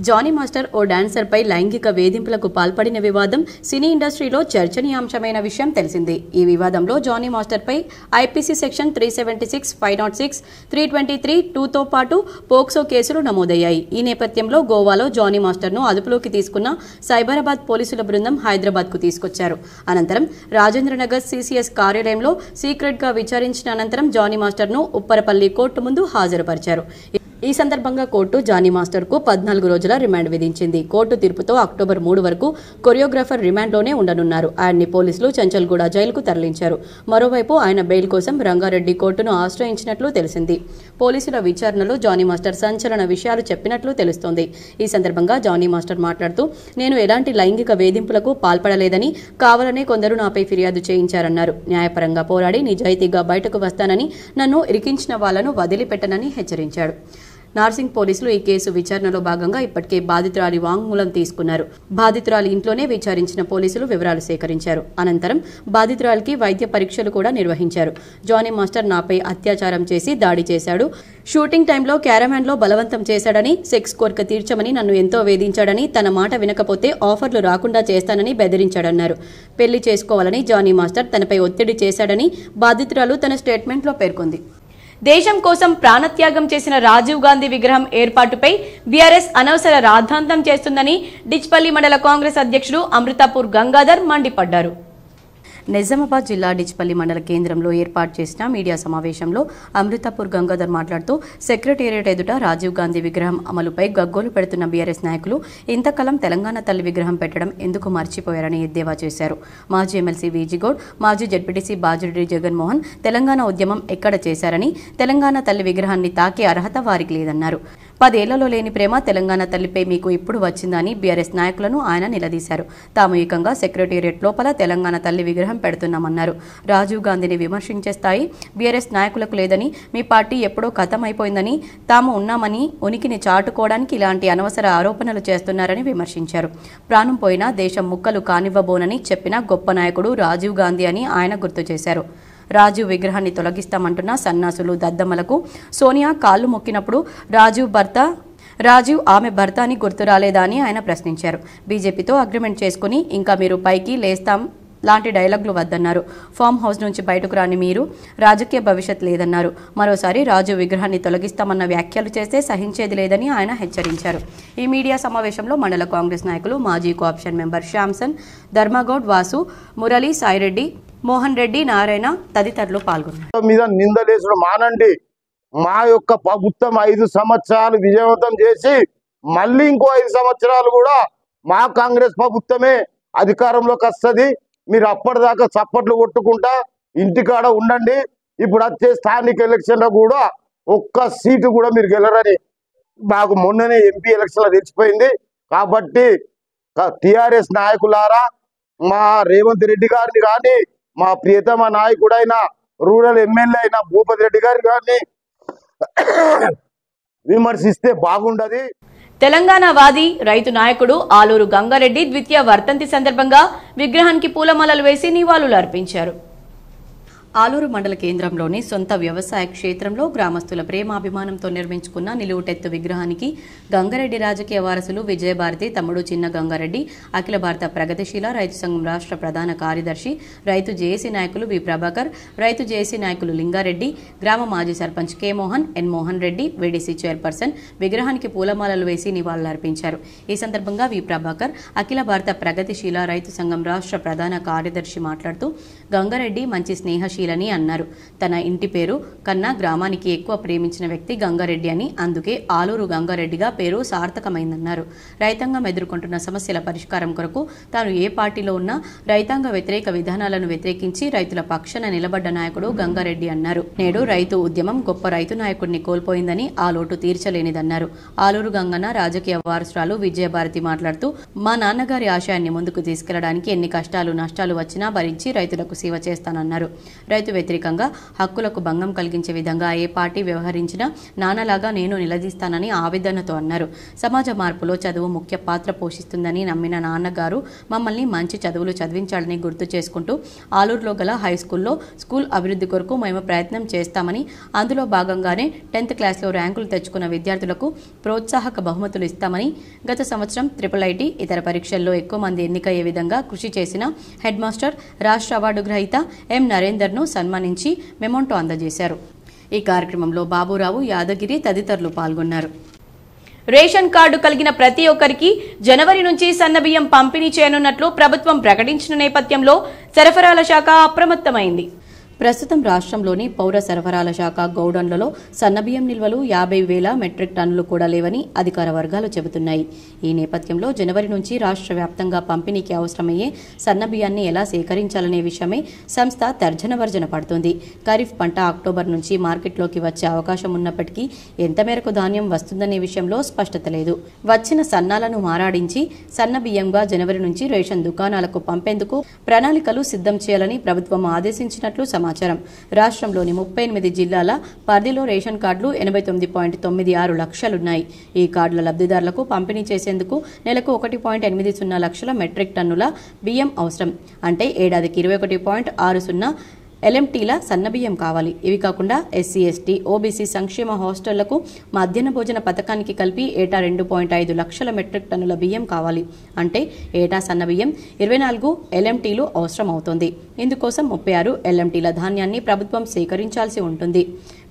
జానీ మాస్టర్ ఓ డాన్సర్పై లైంగిక వేధింపులకు పాల్పడిన వివాదం సినీ ఇండస్ట్రీలో చర్చనీయాంశమైన విషయం తెలిసిందే. ఈ వివాదంలో జానీ మాస్టర్పై ఐపీసీ సెక్షన్ 376, 506, 323, 2తో పాటు పోక్సో కేసులు నమోదయ్యాయి. ఈ నేపథ్యంలో గోవాలో జానీ మాస్టర్ను అదుపులోకి తీసుకున్న సైబరాబాద్ పోలీసుల బృందం హైదరాబాద్కు తీసుకొచ్చారు. అనంతరం రాజేంద్రనగర్ సీసీఎస్ కార్యాలయంలో సీక్రెట్గా విచారించిన అనంతరం జానీ మాస్టర్ను ఉప్పరపల్లి కోర్టు ముందు హాజరుపరిచారు. ఈ సందర్భంగా కోర్టు జానీ మాస్టర్కు 14 రోజుల రిమాండ్ విధించింది. కోర్టు తీర్పుతో అక్టోబర్ 3 వరకు కొరియోగ్రాఫర్ రిమాండ్లోనే ఉండనున్నారు. ఆయన్ని పోలీసులు చంచల్గూడ జైలుకు తరలించారు. మరోవైపు ఆయన బెయిల్ కోసం రంగారెడ్డి కోర్టును ఆశ్రయించినట్లు తెలిసింది. పోలీసుల విచారణలో జానీ మాస్టర్ సంచలన విషయాలు చెప్పినట్లు తెలుస్తోంది. ఈ సందర్భంగా జానీ మాస్టర్ మాట్లాడుతూ, నేను ఎలాంటి లైంగిక వేధింపులకు పాల్పడలేదని, కావాలనే కొందరు నాపై ఫిర్యాదు చేయించారన్నారు. న్యాయపరంగా పోరాడి నిజాయితీగా బయటకు వస్తానని, నన్ను ఇరికించిన వాళ్లను వదిలిపెట్టనని హెచ్చరించాడు. నార్సింగ్ పోలీసులు ఈ కేసు విచారణలో భాగంగా ఇప్పటికే బాధితురాలి వాంగ్మూలం తీసుకున్నారు. బాధితురాలి ఇంట్లోనే విచారించిన పోలీసులు వివరాలు సేకరించారు. అనంతరం బాధితురాలికి వైద్య పరీక్షలు కూడా నిర్వహించారు. జానీ మాస్టర్ నాపై అత్యాచారం చేసి దాడి చేశాడు. షూటింగ్ టైంలో క్యారవాన్లో బలవంతం చేశాడని, సెక్స్ కోరిక తీర్చమని నన్ను ఎంతో వేధించాడని, తన మాట వినకపోతే ఆఫర్లు రాకుండా చేస్తానని బెదిరించాడన్నారు. పెళ్లి చేసుకోవాలని జానీ మాస్టర్ తనపై ఒత్తిడి చేశాడని బాధితురాలు తన స్టేట్మెంట్లో పేర్కొంది. దేశం కోసం ప్రాణత్యాగం చేసిన రాజీవ్ గాంధీ విగ్రహం ఏర్పాటుపై బీఆర్ఎస్ అనవసర రాద్ధాంతం చేస్తుందని డిచ్పల్లి మండల కాంగ్రెస్ అధ్యక్షుడు అమృతాపూర్ గంగాధర్ మండిపడ్డారు. నిజామాబాద్ జిల్లా డిచ్పల్లి మండల కేంద్రంలో ఏర్పాటు చేసిన మీడియా సమావేశంలో అమృతాపూర్ గంగాధర్ మాట్లాడుతూ, సెక్రటేరియట్ ఎదుట రాజీవ్ గాంధీ విగ్రహం అమలుపై గగ్గోలు పెడుతున్న బీఆర్ఎస్ నాయకులు ఇంతకాలం తెలంగాణ తల్లి విగ్రహం పెట్టడం ఎందుకు మర్చిపోయారని ఎద్దేవా చేశారు. మాజీ ఎమ్మెల్సీ వీజిగౌడ్, మాజీ జడ్పీటీసీ బాజిరెడ్డి జగన్మోహన్ తెలంగాణ ఉద్యమం ఎక్కడ చేశారని, తెలంగాణ తల్లి విగ్రహాన్ని తాకే అర్హత వారికి లేదన్నారు. 10 ఏళ్లలో లేని ప్రేమ తెలంగాణ తల్లిపై మీకు ఇప్పుడు వచ్చిందని బీఆర్ఎస్ నాయకులను ఆయన నిలదీశారు. తాము ఏకంగా సెక్రటేరియట్ లోపల తెలంగాణ తల్లి విగ్రహం పెడుతున్నామన్నారు. రాజీవ్ గాంధీని విమర్శించే స్థాయి బీఆర్ఎస్ నాయకులకు లేదని, మీ పార్టీ ఎప్పుడో ఖతం అయిపోయిందని, తాము ఉన్నామని ఉనికిని చాటుకోవడానికి ఇలాంటి అనవసర ఆరోపణలు చేస్తున్నారని విమర్శించారు. ప్రాణం పోయినా దేశం ముక్కలు కానివ్వబోనని చెప్పిన గొప్ప నాయకుడు రాజీవ్ గాంధీ అని ఆయన గుర్తు చేశారు. రాజీవ్ విగ్రహాన్ని తొలగిస్తామంటున్న సన్నాసులు దద్దమ్మలకు సోనియా కాళ్లు మొక్కినప్పుడు రాజీవ్ ఆమె భర్త అని గుర్తు రాలేదా అని ఆయన ప్రశ్నించారు. బీజేపీతో అగ్రిమెంట్ చేసుకుని ఇంకా మీరు పైకి లేస్తాం లాంటి డైలాగులు వద్దన్నారు. ఫామ్ హౌస్ నుంచి బయటకు రాని మీరు రాజకీయ భవిష్యత్ లేదన్నారు. మరోసారి రాజీవ్ విగ్రహాన్ని తొలగిస్తామన్న వ్యాఖ్యలు చేస్తే సహించేది లేదని ఆయన హెచ్చరించారు. ఈ మీడియా సమావేశంలో మండల కాంగ్రెస్ నాయకులు, మాజీ cooption member Samson, Dharmagoud, Vasu, Murali, Sai Reddy, Mohan Reddy, Narayana తదితరులు పాల్గొన్నారు. మీద నిందలేసుడు మానండి. మా యొక్క ప్రభుత్వం 5 సంవత్సరాలు విజయవంతం చేసి మళ్ళీ ఇంకో 5 సంవత్సరాలు కూడా మా కాంగ్రెస్ ప్రభుత్వమే అధికారంలోకి వస్తుంది. మీరు అప్పటిదాకా చప్పట్లు కొట్టుకుంటా ఇంటికాడ ఉండండి. ఇప్పుడు వచ్చే స్థానిక ఎలక్షన్లో కూడా ఒక్క సీటు కూడా మీరు గెలరని మాకు మొన్ననే ఎంపీ ఎలక్షన్లో తెలిసిపోయింది. కాబట్టి టిఆర్ఎస్ నాయకులారా, మా రేవంత్ రెడ్డి గారిని కానీ, మా ప్రియతమ నాయకుడైన రూరల్ ఎమ్మెల్యే అయిన భూపతి రెడ్డి గారిని కానీ విమర్శిస్తే బాగుండదు. తెలంగాణ వాది రైతు నాయకుడు ఆలూరు గంగారెడ్డి ద్వితీయ వర్ధంతి సందర్భంగా విగ్రహానికి పూలమాలలు వేసి నివాళులు అర్పించారు. ఆలూరు మండల కేంద్రంలోని సొంత వ్యవసాయ క్షేత్రంలో గ్రామస్తుల ప్రేమాభిమానంతో నిర్మించుకున్న నిలువుటెత్తు విగ్రహానికి గంగారెడ్డి రాజకీయ వారసులు విజయభారతి తమ్ముడు చిన్న గంగారెడ్డి, అఖిల భారత ప్రగతిశీల రైతు సంఘం రాష్ట్ర ప్రధాన కార్యదర్శి, రైతు జేఏసీ నాయకులు వి ప్రభాకర్, రైతు జేఏసీ నాయకులు లింగారెడ్డి, గ్రామ మాజీ సర్పంచ్ కె మోహన్, ఎన్ మోహన్ రెడ్డి, వీడీసీ చైర్పర్సన్ విగ్రహానికి పూలమాలలు వేసి నివాళులర్పించారు. ఈ సందర్భంగా వి ప్రభాకర్, అఖిల భారత ప్రగతిశీల రైతు సంఘం రాష్ట్ర ప్రధాన కార్యదర్శి మాట్లాడుతూ, గంగారెడ్డి మంచి స్నేహశీల క్రియాశీలని అన్నారు. తన ఇంటి పేరు కన్నా గ్రామానికి ఎక్కువ ప్రేమించిన వ్యక్తి గంగారెడ్డి అని, అందుకే ఆలూరు గంగారెడ్డిగా పేరు సార్థకమైందన్నారు. రైతాంగం ఎదుర్కొంటున్న సమస్యల పరిష్కారం కొరకు తాను ఏ పార్టీలో ఉన్నా రైతాంగ వ్యతిరేక విధానాలను వ్యతిరేకించి రైతుల పక్షాన నిలబడ్డ నాయకుడు గంగారెడ్డి అన్నారు. నేడు రైతు ఉద్యమం గొప్ప రైతు నాయకుడిని కోల్పోయిందని, ఆ లోటు తీర్చలేనిదన్నారు. ఆలూరు గంగన్న రాజకీయ వారసురాలు విజయభారతి మాట్లాడుతూ, మా నాన్నగారి ఆశయాన్ని ముందుకు తీసుకెళ్లడానికి ఎన్ని కష్టాలు నష్టాలు వచ్చినా భరించి రైతులకు సేవ చేస్తానన్నారు. రైతు వ్యతిరేకంగా హక్కులకు భంగం కలిగించే విధంగా ఏ పార్టీ వ్యవహరించినా నాన్నలాగా నేను నిలదీస్తానని ఆవేదనతో అన్నారు. సమాజ మార్పులో చదువు ముఖ్య పాత్ర పోషిస్తుందని నమ్మిన నాన్నగారు మమ్మల్ని మంచి చదువులు చదివించాలని గుర్తు చేసుకుంటూ, ఆలూరులో గల హైస్కూల్లో స్కూల్ అభివృద్ధి కొరకు మేము ప్రయత్నం చేస్తామని, అందులో భాగంగానే 10th క్లాస్లో ర్యాంకులు తెచ్చుకున్న విద్యార్థులకు ప్రోత్సాహక బహుమతులు ఇస్తామని, గత సంవత్సరం IIIT ఇతర పరీక్షల్లో ఎక్కువ మంది ఎన్నికయ్యే విధంగా కృషి చేసిన హెడ్ మాస్టర్, రాష్ట్ర అవార్డు గ్రహీత ఎం నరేందర్ను సన్మానించి మెమోంటో అందజేశారు. ఈ కార్యక్రమంలో బాబురావు, యాదగిరి తదితరులు పాల్గొన్నారు. రేషన్ కార్డు కలిగిన ప్రతి ఒక్కరికి జనవరి నుంచి సన్నబియ్యం పంపిణీ చేయనున్నట్లు ప్రభుత్వం ప్రకటించిన నేపథ్యంలో సరఫరాల శాఖ అప్రమత్తమైంది. ప్రస్తుతం రాష్ట్రంలోని పౌర సరఫరాల శాఖ గౌడన్లలో సన్నబియ్యం నిల్వలు 50,000 మెట్రిక్ టన్నులు కూడా లేవని అధికార వర్గాలు చెబుతున్నాయి. ఈ నేపథ్యంలో జనవరి నుంచి రాష్ట్ర వ్యాప్తంగా పంపిణీకి అవసరమయ్యే సన్నబియ్యాన్ని ఎలా సేకరించాలనే విషయమై సంస్థ తర్జనభర్జన పడుతుంది. ఖరీఫ్ పంట అక్టోబర్ నుంచి మార్కెట్లోకి వచ్చే అవకాశం ఉన్నప్పటికీ ఎంత మేరకు ధాన్యం వస్తుందనే విషయంలో స్పష్టత లేదు. వచ్చిన సన్నాలను మారాడించి సన్నబియ్యంగా జనవరి నుంచి రేషన్ దుకాణాలకు పంపేందుకు ప్రణాళికలు సిద్ధం చేయాలని ప్రభుత్వం ఆదేశించినట్లు సమాచారం. రాష్ట్రంలోని 38 జిల్లాల పరిధిలో రేషన్ కార్డులు 89.96 లక్షలున్నాయి. ఈ కార్డుల లబ్ధిదారులకు పంపిణీ చేసేందుకు నెలకు 1.80 లక్షల మెట్రిక్ టన్నుల బియ్యం అవసరం. అంటే ఏడాదికి 21.60 LMTల సన్నబియ్యం కావాలి. ఇవి కాకుండా SC, ST, OBC సంక్షేమ హాస్టళ్లకు మధ్యాహ్న భోజన పథకానికి కలిపి ఏటా 2.5 లక్షల మెట్రిక్ టన్నుల బియ్యం కావాలి. అంటే ఏటా సన్నబియ్యం 24 LMTలు అవసరం అవుతోంది. ఇందుకోసం 36 LMTల ధాన్యాన్ని ప్రభుత్వం సేకరించాల్సి ఉంటుంది.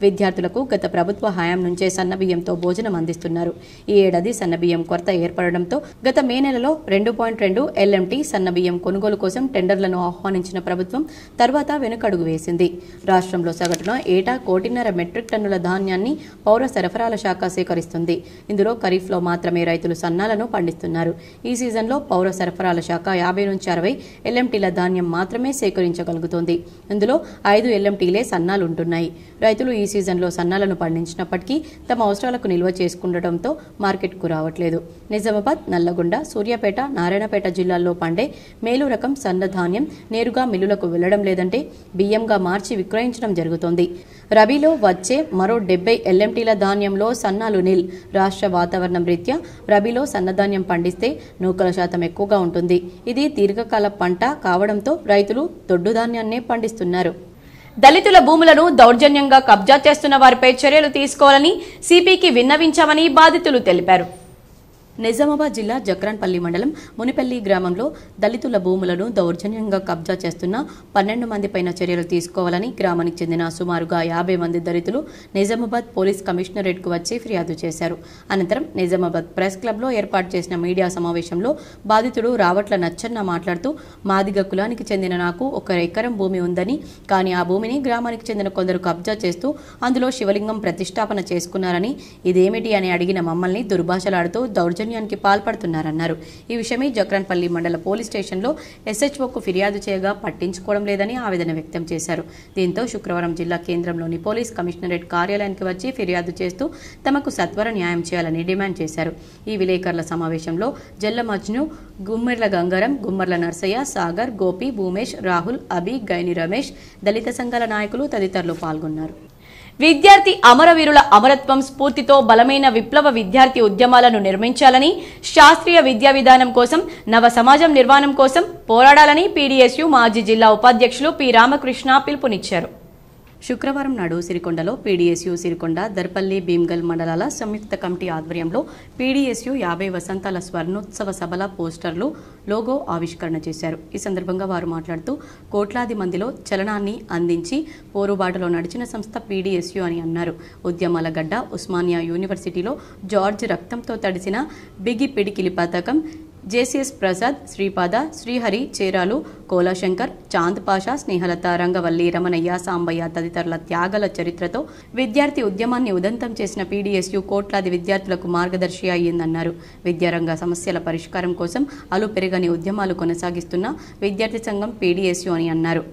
విద్యార్థులకు గత ప్రభుత్వ హయాం నుంచే సన్నబియ్యంతో భోజనం అందిస్తున్నారు. ఈ ఏడాది సన్నబియ్యం కొరత ఏర్పడడంతో గత మే నెలలో 2.2 LMT సన్నబియ్యం కొనుగోలు కోసం టెండర్లను ఆహ్వానించిన ప్రభుత్వం తర్వాత వెనుకడుగు వేసింది. రాష్ట్రంలో సగటున ఏటా 1.5 మెట్రిక్ టన్నుల ధాన్యాన్ని పౌర సరఫరాల శాఖ సేకరిస్తుంది. ఇందులో ఖరీఫ్లో మాత్రమే రైతులు సన్నాలను పండిస్తున్నారు. ఈ సీజన్లో పౌర సరఫరాల శాఖ 50 నుంచి 60 LMTల ధాన్యం మాత్రమే సేకరించగలుగుతోంది. ఇందులో 5 LMTలే సన్నాలుంటున్నాయి. రైతులు ఈ సీజన్లో సన్నాలను పండించినప్పటికీ తమ అవసరాలకు నిల్వ చేసుకుండటంతో మార్కెట్కు రావట్లేదు. నిజామాబాద్, నల్లగొండ, సూర్యాపేట, నారాయణపేట జిల్లాల్లో పండే మేలు రకం సన్న ధాన్యం నేరుగా మిల్లులకు వెళ్లడం లేదంటే బియ్యంగా మార్చి విక్రయించడం జరుగుతోంది. రబీలో వచ్చే మరో 70 LMTల ధాన్యంలో సన్నాలు నిల్. రాష్ట్ర వాతావరణం రీత్యా రబీలో సన్నధాన్యం పండిస్తే నూకల శాతం ఎక్కువగా ఉంటుంది. ఇది దీర్ఘకాల పంట కావడంతో రైతులు దొడ్డు ధాన్యాన్నే పండిస్తున్నారు. దళితుల భూములను దౌర్జన్యంగా కబ్జా చేస్తున్న వారిపై చర్యలు తీసుకోవాలని సిపికి విన్నవించామని బాధితులు తెలిపారు. నిజామాబాద్ జిల్లా జక్రాన్పల్లి మండలం మునిపల్లి గ్రామంలో దళితుల భూములను దౌర్జన్యంగా కబ్జా చేస్తున్న 12 మందిపైన చర్యలు తీసుకోవాలని గ్రామానికి చెందిన సుమారుగా 50 మంది దళితులు నిజామాబాద్ పోలీస్ కమిషనరేట్కు వచ్చి ఫిర్యాదు చేశారు. అనంతరం నిజామాబాద్ ప్రెస్ క్లబ్లో ఏర్పాటు చేసిన మీడియా సమావేశంలో బాధితుడు రావట్ల నచ్చన్న మాట్లాడుతూ, మాదిగ కులానికి చెందిన నాకు 1 ఎకరం భూమి ఉందని, కానీ ఆ భూమిని గ్రామానికి చెందిన కొందరు కబ్జా చేస్తూ అందులో శివలింగం ప్రతిష్టాపన చేసుకున్నారని, ఇదేమిటి అని అడిగిన మమ్మల్ని దుర్భాషలాడుతూ దౌర్జన్యానికి పాల్పడుతున్నారన్నారు. ఈ విషయమై జక్రాన్పల్లి మండల పోలీస్ స్టేషన్లో SHOకు ఫిర్యాదు చేయగా పట్టించుకోవడం లేదని ఆవేదన వ్యక్తం చేశారు. దీంతో శుక్రవారం జిల్లా కేంద్రంలోని పోలీస్ కమిషనరేట్ కార్యాలయానికి వచ్చి ఫిర్యాదు చేస్తూ తమకు సత్వర న్యాయం చేయాలని డిమాండ్ చేశారు. ఈ విలేకరుల సమావేశంలో జల్ల మజ్ను, గుమ్మెర్ల గంగారం, గుమ్మర్ల నర్సయ్య, సాగర్, గోపి, భూమేష్, రాహుల్, అభి, గైని రమేష్, దళిత సంఘాల నాయకులు తదితరులు పాల్గొన్నారు. విద్యార్థి అమరవీరుల అమరత్వం స్ఫూర్తితో బలమైన విప్లవ విద్యార్థి ఉద్యమాలను నిర్మించాలని, శాస్త్రీయ విద్యా విధానం కోసం, నవ సమాజం నిర్మాణం కోసం పోరాడాలని PDSU మాజీ జిల్లా ఉపాధ్యక్షులు పి రామకృష్ణ పిలుపునిచ్చారు. శుక్రవారం నాడు సిరికొండలో PDSU సిరికొండ, దర్పల్లి, భీమ్గల్ మండలాల సంయుక్త కమిటీ ఆధ్వర్యంలో PDSU 50 వసంతాల స్వర్ణోత్సవ సభల పోస్టర్లు, లోగో ఆవిష్కరణ చేశారు. ఈ సందర్భంగా వారు మాట్లాడుతూ, కోట్లాది మందిలో చలనాన్ని అందించి పోరుబాటులో నడిచిన సంస్థ PDSU అని అన్నారు. ఉద్యమాల గడ్డ ఉస్మానియా యూనివర్సిటీలో జార్జ్ రక్తంతో తడిసిన బిగి పిడికిలి పథకం, జేసీఎస్ ప్రసాద్, శ్రీపాద, శ్రీహరి, చేరాలు, కోలాశంకర్, చాంద్ పాషా, స్నేహలత, రంగవల్లి, రమణయ్య, సాంబయ్య తదితరుల త్యాగాల చరిత్రతో విద్యార్థి ఉద్యమాన్ని ఉదంతం చేసిన పీడీఎస్యు కోట్లాది విద్యార్థులకు మార్గదర్శి అయ్యిందన్నారు. విద్యారంగ సమస్యల పరిష్కారం కోసం అలుపెరగని ఉద్యమాలు కొనసాగిస్తున్న విద్యార్థి సంఘం పీడీఎస్యు అని అన్నారు.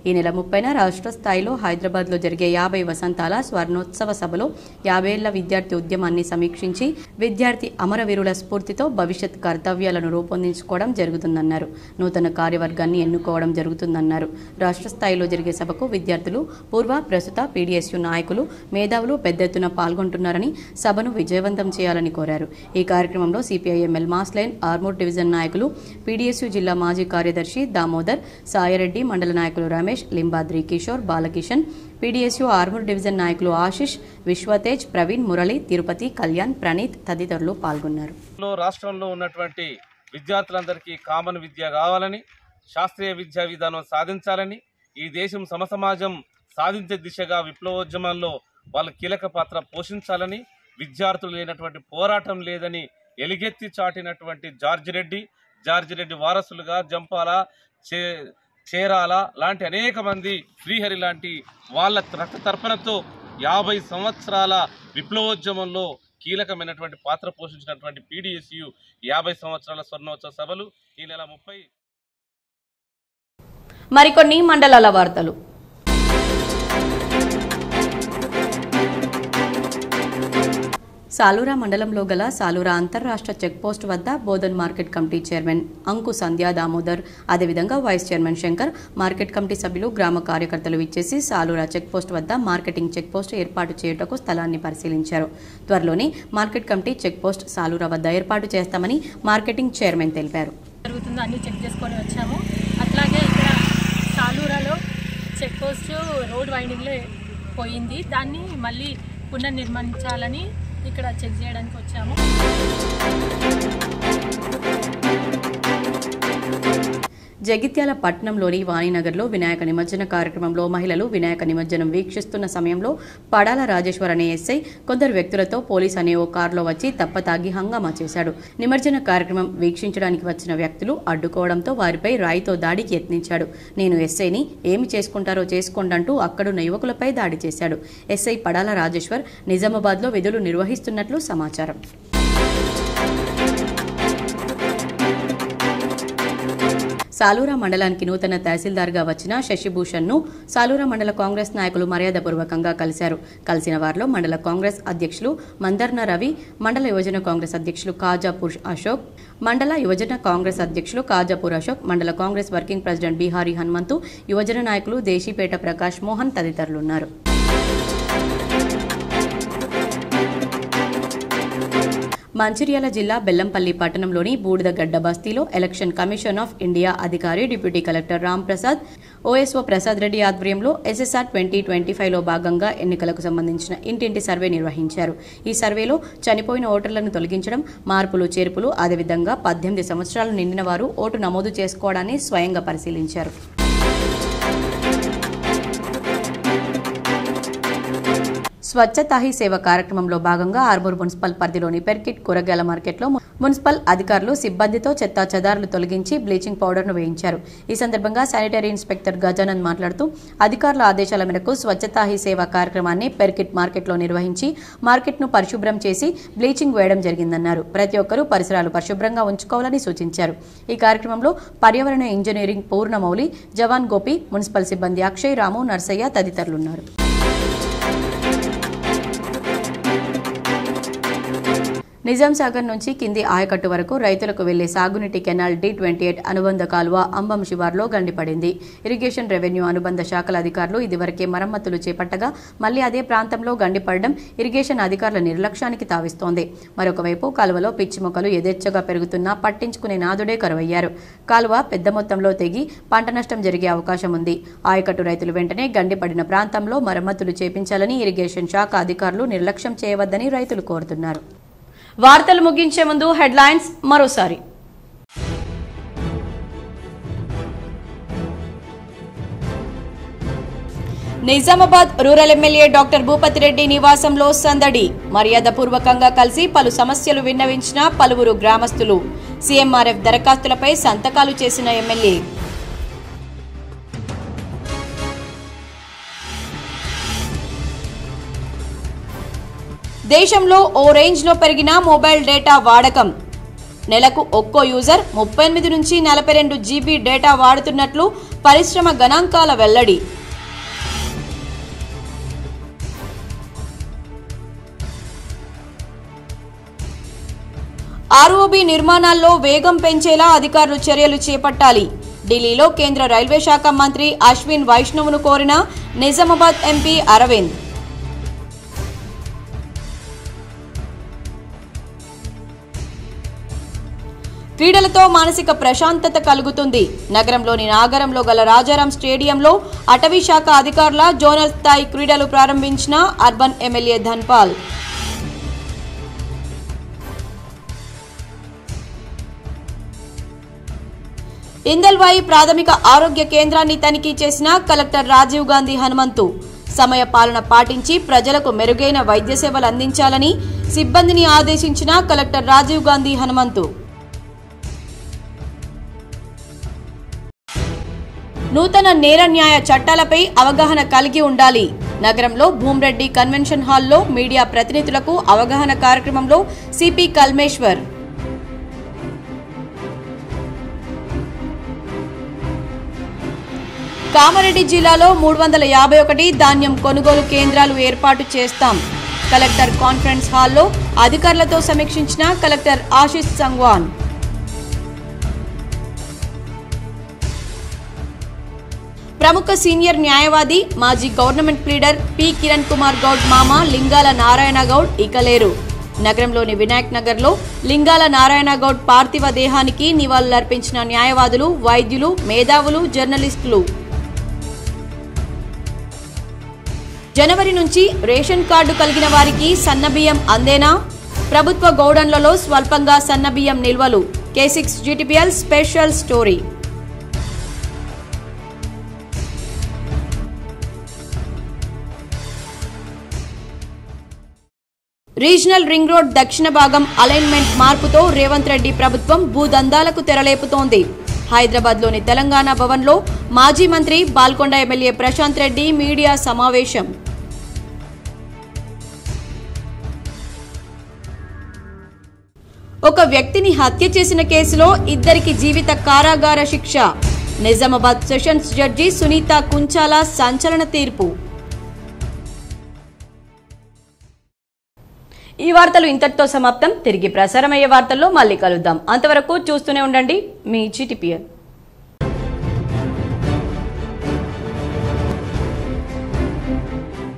ఈ నెల 30న రాష్ట్ర స్థాయిలో హైదరాబాద్లో జరిగే 50 వసంతాల స్వర్ణోత్సవ సభలో 50 ఏళ్ల విద్యార్థి ఉద్యమాన్ని సమీక్షించి విద్యార్థి అమరవీరుల స్ఫూర్తితో భవిష్యత్ కర్తవ్యాలను రూపొందించుకోవడం జరుగుతుందన్నారు. నూతన కార్యవర్గాన్ని ఎన్నుకోవడం జరుగుతుందన్నారు. రాష్ట్ర స్థాయిలో జరిగే సభకు విద్యార్థులు, పూర్వ ప్రస్తుత పీడీఎస్యు నాయకులు, మేధావులు పెద్ద ఎత్తున పాల్గొంటున్నారని, సభను విజయవంతం చేయాలని కోరారు. ఈ కార్యక్రమంలో సిపిఐఎంఎల్ మాస్లైన్ ఆర్మూర్ డివిజన్ నాయకులు, పీడీఎస్యు జిల్లా మాజీ కార్యదర్శి దామోదర్, సాయిరెడ్డి, మండల నాయకులు రమేష్, లింబాద్రి, కిషోర్, బాలకిషన్, పీడీఎస్యు ఆర్మూర్ డివిజన్ నాయకులు ఆశిష్, విశ్వతేజ్, ప్రవీణ్, మురళి, తిరుపతి, కళ్యాణ్, ప్రణీత్ తదితరులు పాల్గొన్నారు. రాష్ట్రంలో ఉన్నటువంటి విద్యార్థులందరికీ కామన్ విద్య కావాలని, శాస్త్రీయ విద్యా విధానం సాధించాలని, ఈ దేశం సమసమాజం సాధించే దిశగా విప్లవోద్యమంలో వాళ్ళు కీలక పాత్ర పోషించాలని, విద్యార్థులు లేనటువంటి పోరాటం లేదని ఎలుగెత్తి చాటినటువంటి జార్జి రెడ్డి వారసులుగా జంపాల, చేరాల లాంటి అనేక మంది, శ్రీహరి లాంటి వాళ్ళ రక్తతర్పణతో 50 సంవత్సరాల విప్లవోద్యమంలో కీలకమైనటువంటి పాత్ర పోషించినటువంటి పీడీఎస్యు 50 సంవత్సరాల స్వర్ణోత్సవ సభలు ఈ నెల 30. మరికొన్ని మండలాల వార్తలు. సాలూరా మండలంలో గల సాలూరా అంతర్రాష్ట్ర చెక్పోస్ట్ వద్ద Bodhan market committee chairman Anku Sandhya Damodar, అదేవిధంగా vice chairman Shankar, market committee సభ్యులు, గ్రామ కార్యకర్తలు ఇచ్చేసి సాలూరా చెక్పోస్ట్ వద్ద మార్కెటింగ్ చెక్పోస్ట్ ఏర్పాటు చేయుటకు స్థలాన్ని పరిశీలించారు. త్వరలోనే మార్కెట్ కమిటీ చెక్పోస్ట్ సాలూరా వద్ద ఏర్పాటు చేస్తామని మార్కెటింగ్ చైర్మన్ తెలిపారు. అన్ని చెక్ చేసుకొని వచ్చాము. అట్లాగే ఇక్కడ సాలూరాలో చెక్పోస్ట్ రోడ్ వైండింగ్లో పోయింది, దాన్ని మళ్ళీ పునర్నిర్మించాలని ఇక్కడ చెక్ చేయడానికి వచ్చాము. జగిత్యాల పట్టణంలోని వాణినగర్లో వినాయక నిమజ్జన కార్యక్రమంలో మహిళలు వినాయక నిమజ్జనం వీక్షిస్తున్న సమయంలో పడాల రాజేశ్వర్ అనే ఎస్ఐ కొందరు వ్యక్తులతో పోలీస్ అనే ఓ కారులో వచ్చి తప్పతాగి హంగామా చేశాడు. నిమజ్జన కార్యక్రమం వీక్షించడానికి వచ్చిన వ్యక్తులు అడ్డుకోవడంతో వారిపై రాయితో దాడికి యత్నించాడు. నేను ఎస్ఐని, ఏమి చేసుకుంటారో చేసుకోండంటూ అక్కడున్న యువకులపై దాడి చేశాడు. ఎస్ఐ పడాల రాజేశ్వర్ నిజామాబాద్లో విధులు నిర్వహిస్తున్నట్లు సమాచారం. సాలూరా మండలానికి నూతన తహసీల్దార్గా వచ్చిన శశిభూషణ్ను సాలూరా మండల కాంగ్రెస్ నాయకులు మర్యాదపూర్వకంగా కలిశారు. కలిసిన వారిలో మండల కాంగ్రెస్ అధ్యక్షులు మందర్న రవి, మండల యువజన కాంగ్రెస్ అధ్యక్షులు కాజాపూర్ అశోక్, మండల యువజన కాంగ్రెస్ అధ్యక్షులు కాజాపూర్ అశోక్, మండల కాంగ్రెస్ వర్కింగ్ ప్రెసిడెంట్ బీహారీ హనుమంతు, యువజన నాయకులు దేశీపేట ప్రకాష్ మోహన్ తదితరులున్నారు. మంచిర్యాల జిల్లా బెల్లంపల్లి పట్టణంలోని బూడిదగడ్డ బస్తీలో ఎలక్షన్ కమిషన్ ఆఫ్ ఇండియా అధికారి డిప్యూటీ కలెక్టర్ రామ్ ప్రసాద్, ఓఎస్ఓ ప్రసాద్ రెడ్డి ఆధ్వర్యంలో SSR 2025లో భాగంగా ఎన్నికలకు సంబంధించిన ఇంటింటి సర్వే నిర్వహించారు. ఈ సర్వేలో చనిపోయిన ఓటర్లను తొలగించడం, మార్పులు చేర్పులు, అదేవిధంగా 18 సంవత్సరాలు నిండిన వారు ఓటు నమోదు చేసుకోవడాన్ని స్వయంగా పరిశీలించారు. స్వచ్ఛతా హీ సేవ కార్యక్రమంలో భాగంగా ఆర్మూర్ మున్సిపల్ పరిధిలోని పెర్కిట్ కూరగాయల మార్కెట్లో మున్సిపల్ అధికారులు సిబ్బందితో చెత్తా చెదారులు తొలగించి బ్లీచింగ్ పౌడర్ను వేయించారు. ఈ సందర్భంగా శానిటరీ ఇన్స్పెక్టర్ గజానంద్ మాట్లాడుతూ అధికారుల ఆదేశాల మేరకు స్వచ్ఛతా హీ సేవ కార్యక్రమాన్ని పెర్కిట్ మార్కెట్లో నిర్వహించి మార్కెట్ను పరిశుభ్రం చేసి బ్లీచింగ్ వేయడం జరిగిందన్నారు. ప్రతి ఒక్కరూ పరిసరాలు పరిశుభ్రంగా ఉంచుకోవాలని సూచించారు. ఈ కార్యక్రమంలో పర్యావరణ ఇంజనీరింగ్ పూర్ణమౌలి, జవాన్ గోపి, మున్సిపల్ సిబ్బంది అక్షయ్, రాము, నర్సయ్య తదితరులున్నారు. నిజాం సాగర్ నుంచి కింది ఆయకట్టు వరకు రైతులకు వెళ్లే సాగునీటి కెనాల్ D28 అనుబంధ కాలువ అంబం శివార్లో గండిపడింది. ఇరిగేషన్, రెవెన్యూ అనుబంధ శాఖల అధికారులు ఇదివరకే మరమ్మతులు చేపట్టగా మళ్లీ అదే ప్రాంతంలో గండిపడడం ఇరిగేషన్ అధికారుల నిర్లక్ష్యానికి తావిస్తోంది. మరొకవైపు కాలువలో పిచ్చి మొక్కలు యథేచ్ఛగా పెరుగుతున్నా పట్టించుకునే నాదుడే కరువయ్యారు. కాలువ పెద్ద మొత్తంలో తెగి పంట నష్టం జరిగే అవకాశం ఉంది. ఆయకట్టు రైతులు వెంటనే గండిపడిన ప్రాంతంలో మరమ్మతులు చేపించాలని ఇరిగేషన్ శాఖ అధికారులు నిర్లక్ష్యం చేయవద్దని రైతులు కోరుతున్నారు. వార్తలు ముగించే ముందు హెడ్లైన్స్ మరోసారి. Nizamabad rural MLA doctor Bhupathi Reddy నివాసంలో సందడి. మర్యాదపూర్వకంగా కలిసి పలు సమస్యలు విన్నవించిన పలువురు గ్రామస్తులు. సీఎంఆర్ఎఫ్ దరఖాస్తులపై సంతకాలు చేసిన ఎమ్మెల్యే. దేశంలో ఓ రేంజ్లో పెరిగిన మొబైల్ డేటా వాడకం. నెలకు ఒక్కో యూజర్ 38 నుంచి 42 GB డేటా వాడుతున్నట్లు పరిశ్రమ గణాంకాల వెల్లడి. ఆర్ఓబీ నిర్మాణాల్లో వేగం పెంచేలా అధికారులు చర్యలు చేపట్టాలి. ఢిల్లీలో కేంద్ర రైల్వే శాఖ మంత్రి అశ్విన్ వైష్ణవ్ను కోరిన నిజామాబాద్ ఎంపీ అరవింద్. క్రీడలతో మానసిక ప్రశాంతత కలుగుతుంది. నగరంలోని నాగరంలో గల రాజారాం స్టేడియంలో అటవీ శాఖ అధికారుల జోనల్ స్థాయి క్రీడలు ప్రారంభించిన అర్బన్ ఎమ్మెల్యే ధన్పాల్. ఇందల్వాయి ప్రాథమిక ఆరోగ్య కేంద్రాన్ని తనిఖీ చేసిన కలెక్టర్ రాజీవ్ గాంధీ హనుమంతు. సమయ పాలన పాటించి ప్రజలకు మెరుగైన వైద్య సేవలు అందించాలని సిబ్బందిని ఆదేశించిన కలెక్టర్ రాజీవ్ గాంధీ హనుమంతు. నూతన నేర న్యాయ చట్టాలపై అవగాహన కలిగి ఉండాలి. నగరంలో భూమ్రెడ్డి కన్వెన్షన్ హాల్లో మీడియా ప్రతినిధులకు అవగాహన కార్యక్రమంలో సిపి కల్మేశ్వర్. కామారెడ్డి జిల్లాలో 351 ధాన్యం కొనుగోలు కేంద్రాలు ఏర్పాటు చేస్తాం. కలెక్టర్ కాన్ఫరెన్స్ హాల్లో అధికారులతో సమీక్షించిన కలెక్టర్ ఆశిష్ సంగ్వాన్. ప్రముఖ సీనియర్ న్యాయవాది మాజీ government leader P Kiran Kumar Goud మామ లింగాల నారాయణ గౌడ్ ఇక లేరు. నగరంలోని వినాయక్ నగర్లో లింగాల నారాయణ గౌడ్ పార్థివ దేహానికి నివాళులర్పించిన న్యాయవాదులు, వైద్యులు, మేధావులు, జర్నలిస్టులు. జనవరి నుంచి రేషన్ కార్డు కలిగిన వారికి సన్నబియ్యం అందేనా? ప్రభుత్వ గోడౌన్లలో స్వల్పంగా సన్నబియ్యం నిల్వలు. K6 GTPL special story. Regional ring road దక్షిణ భాగం అలైన్మెంట్ మార్పుతో రేవంత్ రెడ్డి ప్రభుత్వం భూదందాలకు తెరలేపుతోంది. హైదరాబాద్లోని తెలంగాణ భవన్లో మాజీ మంత్రి బాల్కొండ ఎమ్మెల్యే ప్రశాంత్ రెడ్డి మీడియా సమావేశం. ఒక వ్యక్తిని హత్య చేసిన కేసులో ఇద్దరికి జీవిత కారాగార శిక్ష. నిజామాబాద్ సెషన్స్ జడ్జి సునీత కుంచాల సంచలన తీర్పు. ఈ వార్తలు ఇంతటితో సమాప్తం. తిరిగి ప్రసారమయ్యే వార్తల్లో మళ్ళీ కలుద్దాం. అంతవరకు చూస్తూనే ఉండండి మీ GTPL.